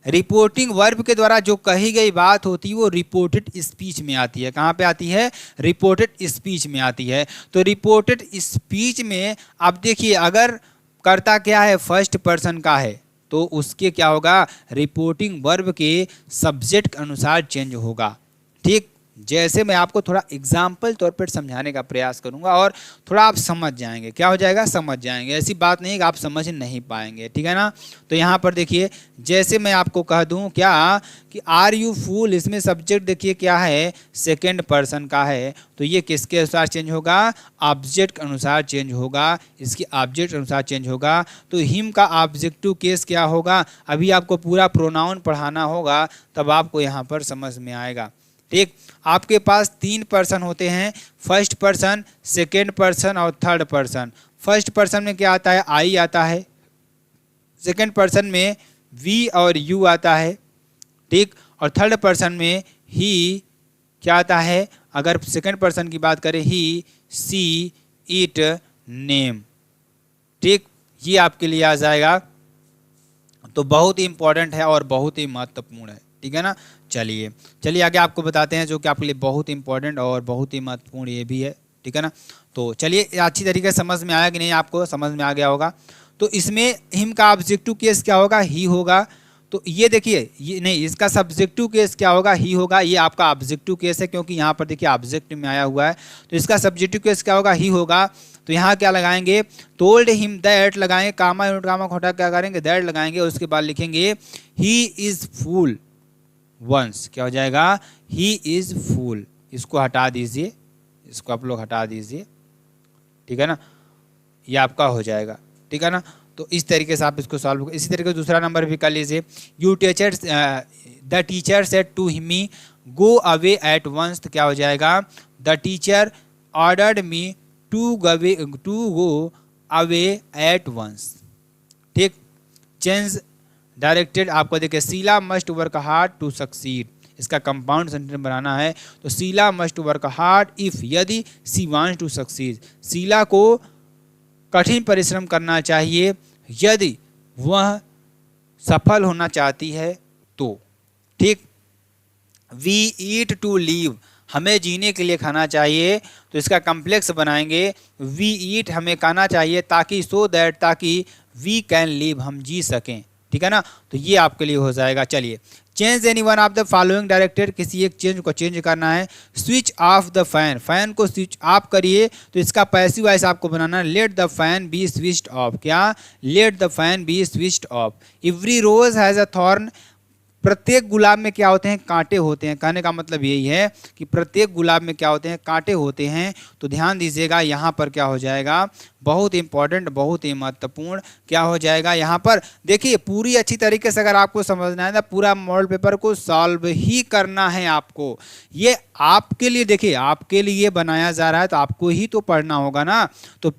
Speaker 1: रिपोर्टिंग वर्ब के द्वारा जो कही गई बात होती है वो रिपोर्टेड स्पीच में आती है। कहाँ पे आती है, रिपोर्टेड स्पीच में आती है। तो रिपोर्टेड स्पीच में अब देखिए, अगर कर्ता क्या है, फर्स्ट पर्सन का है, तो उसके क्या होगा, रिपोर्टिंग वर्ब के सब्जेक्ट के अनुसार चेंज होगा। ठीक, जैसे मैं आपको थोड़ा एग्जाम्पल तौर पर समझाने का प्रयास करूंगा और थोड़ा आप समझ जाएंगे। क्या हो जाएगा, समझ जाएंगे। ऐसी बात नहीं कि आप समझ नहीं पाएंगे, ठीक है ना। तो यहाँ पर देखिए, जैसे मैं आपको कह दूं क्या कि आर यू फूल, इसमें सब्जेक्ट देखिए क्या है, सेकेंड पर्सन का है। तो ये किसके अनुसार चेंज होगा, ऑब्जेक्ट के अनुसार चेंज होगा। इसके ऑब्जेक्ट के अनुसार चेंज होगा। तो हिम का ऑब्जेक्टिव केस क्या होगा, अभी आपको पूरा प्रोनाउन पढ़ाना होगा, तब आपको यहाँ पर समझ में आएगा। ठीक, आपके पास 3 पर्सन होते हैं, फर्स्ट पर्सन, सेकेंड पर्सन और थर्ड पर्सन। फर्स्ट पर्सन में क्या आता है, आई आता है। सेकेंड पर्सन में वी और यू आता है। ठीक, और थर्ड पर्सन में ही क्या आता है, अगर सेकेंड पर्सन की बात करें, ही, सी, इट, नेम। ठीक, ये आपके लिए आ जाएगा। तो बहुत ही इंपॉर्टेंट है और बहुत ही महत्वपूर्ण है, ठीक है ना। चलिए आगे आपको बताते हैं, जो कि आपके लिए बहुत इंपॉर्टेंट और बहुत ही महत्वपूर्ण ये भी है, ठीक है ना। तो चलिए, अच्छी तरीके से समझ में आया कि नहीं, आपको समझ में आ गया होगा। तो इसमें हिम का ऑब्जेक्टिव केस क्या होगा, ही होगा। तो ये देखिए, ये नहीं, इसका सब्जेक्टिव केस क्या होगा, ही होगा। ये आपका ऑब्जेक्टिव केस है, क्योंकि यहाँ पर देखिए ऑब्जेक्ट में आया हुआ है। तो इसका सब्जेक्टिव केस क्या होगा, ही होगा। तो यहाँ क्या लगाएंगे, टोल्ड हिम दैट लगाएंगे, कामा यूनिट कामा खोटा क्या करेंगे, दैट लगाएंगे, उसके बाद लिखेंगे ही इज फूल वंस, क्या हो जाएगा, ही इज फूल। इसको हटा दीजिए, इसको आप लोग हटा दीजिए, ठीक है ना, ये आपका हो जाएगा, ठीक है ना। तो इस तरीके से आप इसको सॉल्व करें। इसी तरीके से दूसरा नंबर भी कर लीजिए, you teacher the teacher said to me go away at once, तो क्या हो जाएगा, the teacher ordered me to go away at once, ठीक। चेंज डायरेक्टेड, आपको देखिए Sheela must work hard to succeed, इसका कंपाउंड सेंटेंस बनाना है, तो Sheela must work hard if, यदि she wants to succeed, Sheela को कठिन परिश्रम करना चाहिए यदि वह सफल होना चाहती है तो, ठीक। वी ईट टू लिव, हमें जीने के लिए खाना चाहिए, तो इसका कम्प्लेक्स बनाएंगे, वी ईट हमें खाना चाहिए ताकि, सो दैट ताकि, वी कैन लिव हम जी सकें, ठीक है ना। तो ये आपके लिए हो जाएगा। चलिए, change any one of the following directed, किसी एक चेंज को चेंज करना है। Switch off the fan, fan को स्विच ऑफ करिए, तो इसका पैसिव वॉइस आपको बनाना है, let the fan be switched off, क्या, let the fan be switched off. Every rose has a thorn, प्रत्येक गुलाब में क्या होते हैं, कांटे होते हैं। कहने का मतलब यही है कि प्रत्येक गुलाब में क्या होते हैं, कांटे होते हैं। तो ध्यान दीजिएगा, यहाँ पर क्या हो जाएगा, बहुत इंपॉर्टेंट, बहुत ही महत्वपूर्ण, क्या हो जाएगा यहाँ पर, देखिए पूरी अच्छी तरीके से अगर आपको समझना है ना, पूरा मॉडल पेपर को सॉल्व ही करना है आपको। ये आपके लिए, देखिए आपके लिए बनाया जा रहा है, तो आपको ही तो पढ़ना होगा ना। तो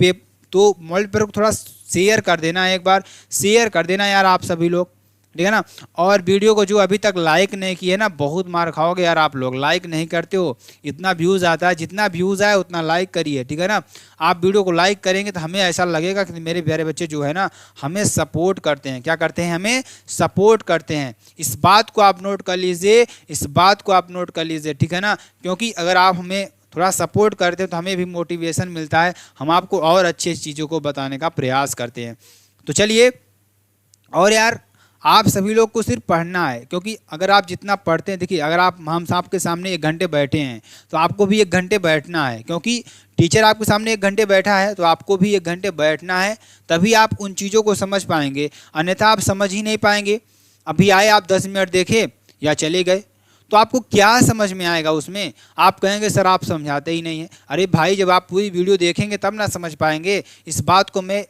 Speaker 1: मॉडल पेपर को थोड़ा शेयर कर देना, एक बार शेयर कर देना यार आप सभी लोग, ठीक है ना। और वीडियो को जो अभी तक लाइक नहीं किए ना, बहुत मार खाओगे यार आप लोग, लाइक नहीं करते हो। इतना व्यूज़ आता है, जितना व्यूज़ आए उतना लाइक करिए, ठीक है ना। आप वीडियो को लाइक करेंगे तो हमें ऐसा लगेगा कि मेरे प्यारे बच्चे जो है ना हमें सपोर्ट करते हैं, क्या करते हैं, हमें सपोर्ट करते हैं। इस बात को आप नोट कर लीजिए, इस बात को आप नोट कर लीजिए, ठीक है ना। क्योंकि अगर आप हमें थोड़ा सपोर्ट करते हैं तो हमें भी मोटिवेशन मिलता है, हम आपको और अच्छी चीज़ों को बताने का प्रयास करते हैं। तो चलिए, और यार आप सभी लोग को सिर्फ पढ़ना है, क्योंकि अगर आप जितना पढ़ते हैं, देखिए अगर आप हम आपके सामने 1 घंटे बैठे हैं तो आपको भी 1 घंटे बैठना है, क्योंकि टीचर आपके सामने 1 घंटे बैठा है तो आपको भी 1 घंटे बैठना है, तभी आप उन चीज़ों को समझ पाएंगे, अन्यथा आप समझ ही नहीं पाएंगे। अभी आए आप 10 मिनट देखे या चले गए, तो आपको क्या समझ में आएगा उसमें, आप कहेंगे सर आप समझाते ही नहीं हैं। अरे भाई, जब आप पूरी वीडियो देखेंगे तब ना समझ पाएंगे। इस बात को मैं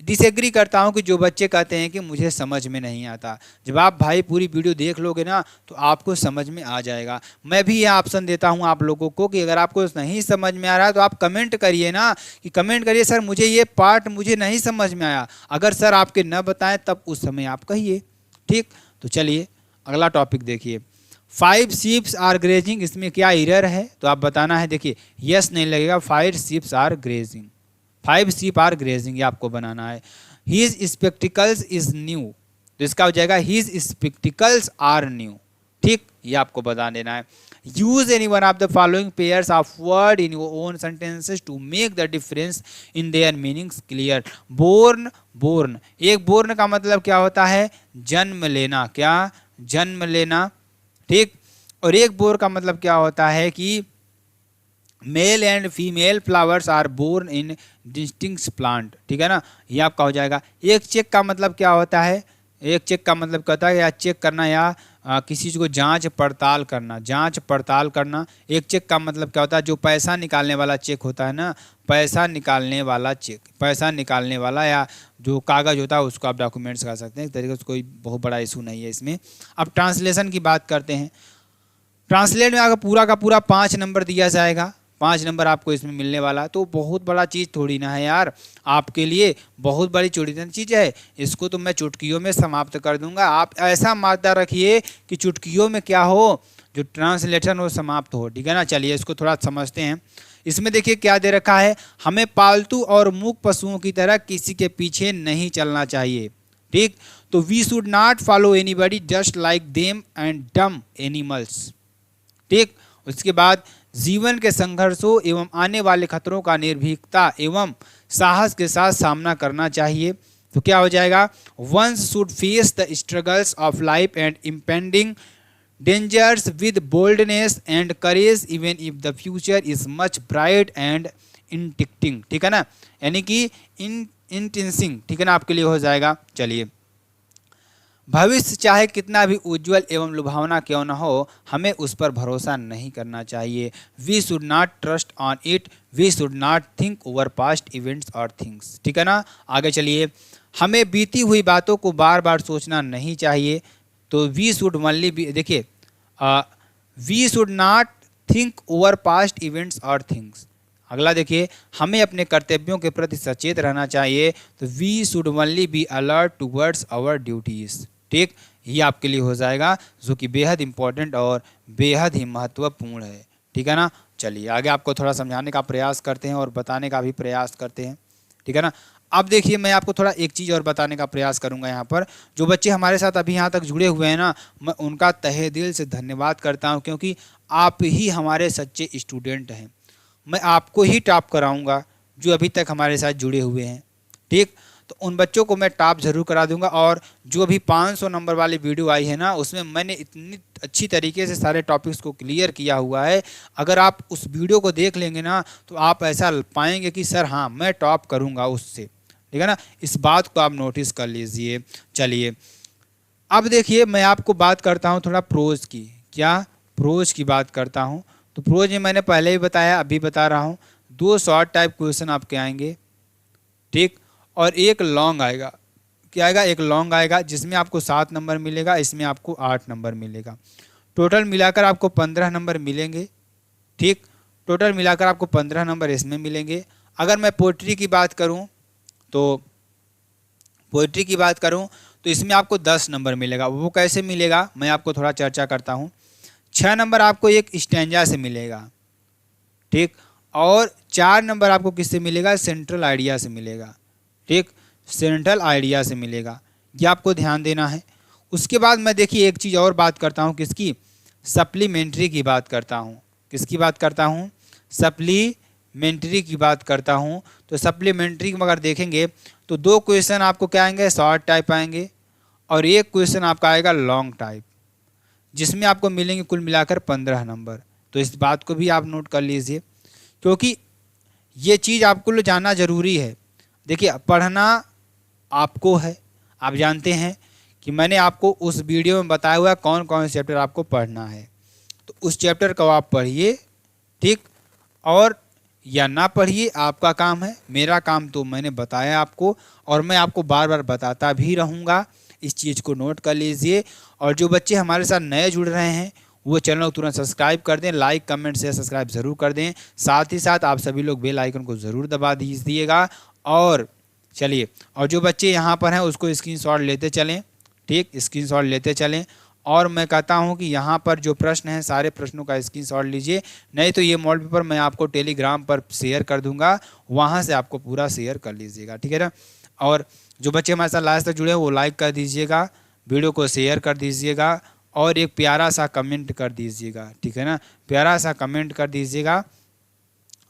Speaker 1: डिसएग्री करता हूं कि जो बच्चे कहते हैं कि मुझे समझ में नहीं आता। जब आप भाई पूरी वीडियो देख लोगे ना तो आपको समझ में आ जाएगा। मैं भी यह ऑप्शन देता हूं आप लोगों को कि अगर आपको नहीं समझ में आ रहा है तो आप कमेंट करिए ना, कि कमेंट करिए सर मुझे ये पार्ट मुझे नहीं समझ में आया। अगर सर आपके न बताएं तब उस समय आप कहिए, ठीक। तो चलिए अगला टॉपिक देखिए, 5 शीप्स आर ग्रेजिंग, इसमें क्या एरर है तो आप बताना है। देखिए यस नहीं लगेगा, 5 sheeps are grazing, 5 sheep are grazing, ये आपको बनाना है। हीज स्पेक्टिकल्स इज न्यू, तो इसका हो जाएगा हीज स्पेक्टिकल्स आर न्यू, ठीक, ये आपको बता देना है। Use any one of the following pairs of word in your own sentences to make the difference in their meanings clear. Born, borne, एक बोर्न का मतलब क्या होता है, जन्म लेना, क्या, जन्म लेना, ठीक। और एक बोर का मतलब क्या होता है कि male and female flowers are borne in distinct plant, ठीक है ना, ये आपका हो जाएगा। एक चेक का मतलब क्या होता है, एक चेक का मतलब कहता है या चेक करना या किसी चीज़ को जांच पड़ताल करना, जांच पड़ताल करना। एक चेक का मतलब क्या होता है, जो पैसा निकालने वाला चेक होता है ना, पैसा निकालने वाला चेक, पैसा निकालने वाला या जो कागज़ होता है उसको आप डॉक्यूमेंट्स कह सकते हैं। इस तरीके से कोई बहुत बड़ा इशू नहीं है इसमें। अब ट्रांसलेशन की बात करते हैं। ट्रांसलेट में अगर पूरा का पूरा 5 नंबर दिया जाएगा, 5 नंबर आपको इसमें मिलने वाला, तो बहुत बड़ा चीज़ थोड़ी ना है यार, आपके लिए बहुत बड़ी छोटी चीज़ है। इसको तो मैं चुटकियों में समाप्त कर दूंगा। आप ऐसा मादा रखिए कि चुटकियों में क्या हो, जो ट्रांसलेशन हो समाप्त हो, ठीक है ना। चलिए इसको थोड़ा समझते हैं। इसमें देखिए क्या दे रखा है, हमें पालतू और मूक पशुओं की तरह किसी के पीछे नहीं चलना चाहिए, ठीक। तो we should not follow anybody just like them and dumb animals, ठीक। उसके बाद जीवन के संघर्षों एवं आने वाले खतरों का निर्भीकता एवं साहस के साथ सामना करना चाहिए। तो क्या हो जाएगा, once should face the struggles of life and impending dangers with boldness and courage even if the future is much bright and enticing, ठीक है ना, यानी कि इंटेंसिंग, ठीक है ना, आपके लिए हो जाएगा। चलिए, भविष्य चाहे कितना भी उज्जवल एवं लुभावना क्यों न हो, हमें उस पर भरोसा नहीं करना चाहिए। We should not trust on it, we should not think over past events और थिंग्स, ठीक है ना। आगे चलिए, हमें बीती हुई बातों को बार बार सोचना नहीं चाहिए। तो वी शुड ओनली बी, देखिए, we should not think over past events और थिंग्स। अगला देखिए, हमें अपने कर्तव्यों के प्रति सचेत रहना चाहिए। तो we should only be alert towards our duties, ठीक, ये आपके लिए हो जाएगा, जो कि बेहद इंपॉर्टेंट और बेहद ही महत्वपूर्ण है, ठीक है ना। चलिए, आगे आपको थोड़ा समझाने का प्रयास करते हैं और बताने का भी प्रयास करते हैं, ठीक है ना। अब देखिए, मैं आपको थोड़ा एक चीज़ और बताने का प्रयास करूंगा। यहाँ पर जो बच्चे हमारे साथ अभी यहाँ तक जुड़े हुए हैं ना, मैं उनका तहे दिल से धन्यवाद करता हूँ, क्योंकि आप ही हमारे सच्चे स्टूडेंट हैं। मैं आपको ही टॉप कराऊंगा जो अभी तक हमारे साथ जुड़े हुए हैं, ठीक। तो उन बच्चों को मैं टॉप ज़रूर करा दूंगा। और जो अभी 500 नंबर वाली वीडियो आई है ना, उसमें मैंने इतनी अच्छी तरीके से सारे टॉपिक्स को क्लियर किया हुआ है। अगर आप उस वीडियो को देख लेंगे ना, तो आप ऐसा पाएंगे कि सर हाँ, मैं टॉप करूँगा उससे, ठीक है ना। इस बात को आप नोटिस कर लीजिए। चलिए, अब देखिए, मैं आपको बात करता हूँ थोड़ा प्रोज की। क्या? प्रोज की बात करता हूँ। तो प्रोज में मैंने पहले ही बताया, अभी बता रहा हूँ, 2 शॉर्ट टाइप क्वेश्चन आपके आएंगे, ठीक, और एक लॉन्ग आएगा। क्या आएगा? एक लॉन्ग आएगा, जिसमें आपको 7 नंबर मिलेगा, इसमें आपको 8 नंबर मिलेगा। टोटल मिलाकर आपको 15 नंबर मिलेंगे, ठीक। टोटल मिलाकर आपको 15 नंबर इसमें मिलेंगे। अगर मैं पोइट्री की बात करूं तो इसमें आपको 10 नंबर मिलेगा। वो कैसे मिलेगा, मैं आपको थोड़ा चर्चा करता हूं। 6 नंबर आपको एक स्टैंजा से मिलेगा, ठीक, और 4 नंबर आपको किससे मिलेगा? सेंट्रल आइडिया से मिलेगा, ठीक, सेंट्रल आइडिया से मिलेगा। ये आपको ध्यान देना है। उसके बाद मैं देखिए एक चीज़ और बात करता हूँ, किसकी? सप्लीमेंट्री की बात करता हूँ। किसकी बात करता हूँ? सप्लीमेंट्री की बात करता हूँ। तो सप्लीमेंट्री में अगर देखेंगे तो 2 क्वेश्चन आपको क्या आएंगे? शॉर्ट टाइप आएंगे, और एक क्वेश्चन आपका आएगा लॉन्ग टाइप, जिसमें आपको मिलेंगे कुल मिलाकर 15 नंबर। तो इस बात को भी आप नोट कर लीजिए, क्योंकि ये चीज़ आपको जानना ज़रूरी है। देखिए, पढ़ना आपको है, आप जानते हैं कि मैंने आपको उस वीडियो में बताया हुआ कौन कौन से चैप्टर आपको पढ़ना है। तो उस चैप्टर को आप पढ़िए, ठीक, और या ना पढ़िए, आपका काम है। मेरा काम तो मैंने बताया आपको, और मैं आपको बार बार बताता भी रहूँगा। इस चीज़ को नोट कर लीजिए। और जो बच्चे हमारे साथ नए जुड़ रहे हैं, वो चैनल को तुरंत सब्सक्राइब कर दें, लाइक कमेंट शेयर सब्सक्राइब ज़रूर कर दें। साथ ही साथ आप सभी लोग बेल आइकन को ज़रूर दबा दीजिएगा। और चलिए, और जो बच्चे यहाँ पर हैं उसको स्क्रीनशॉट लेते चलें, ठीक, स्क्रीनशॉट लेते चलें। और मैं कहता हूँ कि यहाँ पर जो प्रश्न हैं, सारे प्रश्नों का स्क्रीनशॉट लीजिए, नहीं तो ये मॉडल पेपर मैं आपको टेलीग्राम पर शेयर कर दूँगा, वहाँ से आपको पूरा शेयर कर लीजिएगा, ठीक है ना। और जो बच्चे हमारे साथ लास्ट तक जुड़े हैं, वो लाइक कर दीजिएगा, वीडियो को शेयर कर दीजिएगा, और एक प्यारा सा कमेंट कर दीजिएगा, ठीक है ना, प्यारा सा कमेंट कर दीजिएगा।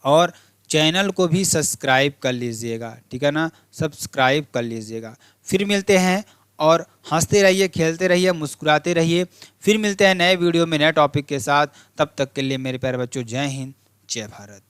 Speaker 1: और चैनल को भी सब्सक्राइब कर लीजिएगा, ठीक है ना, सब्सक्राइब कर लीजिएगा। फिर मिलते हैं, और हंसते रहिए, खेलते रहिए, मुस्कुराते रहिए। फिर मिलते हैं नए वीडियो में नए टॉपिक के साथ। तब तक के लिए मेरे प्यारे बच्चों, जय हिंद, जय भारत।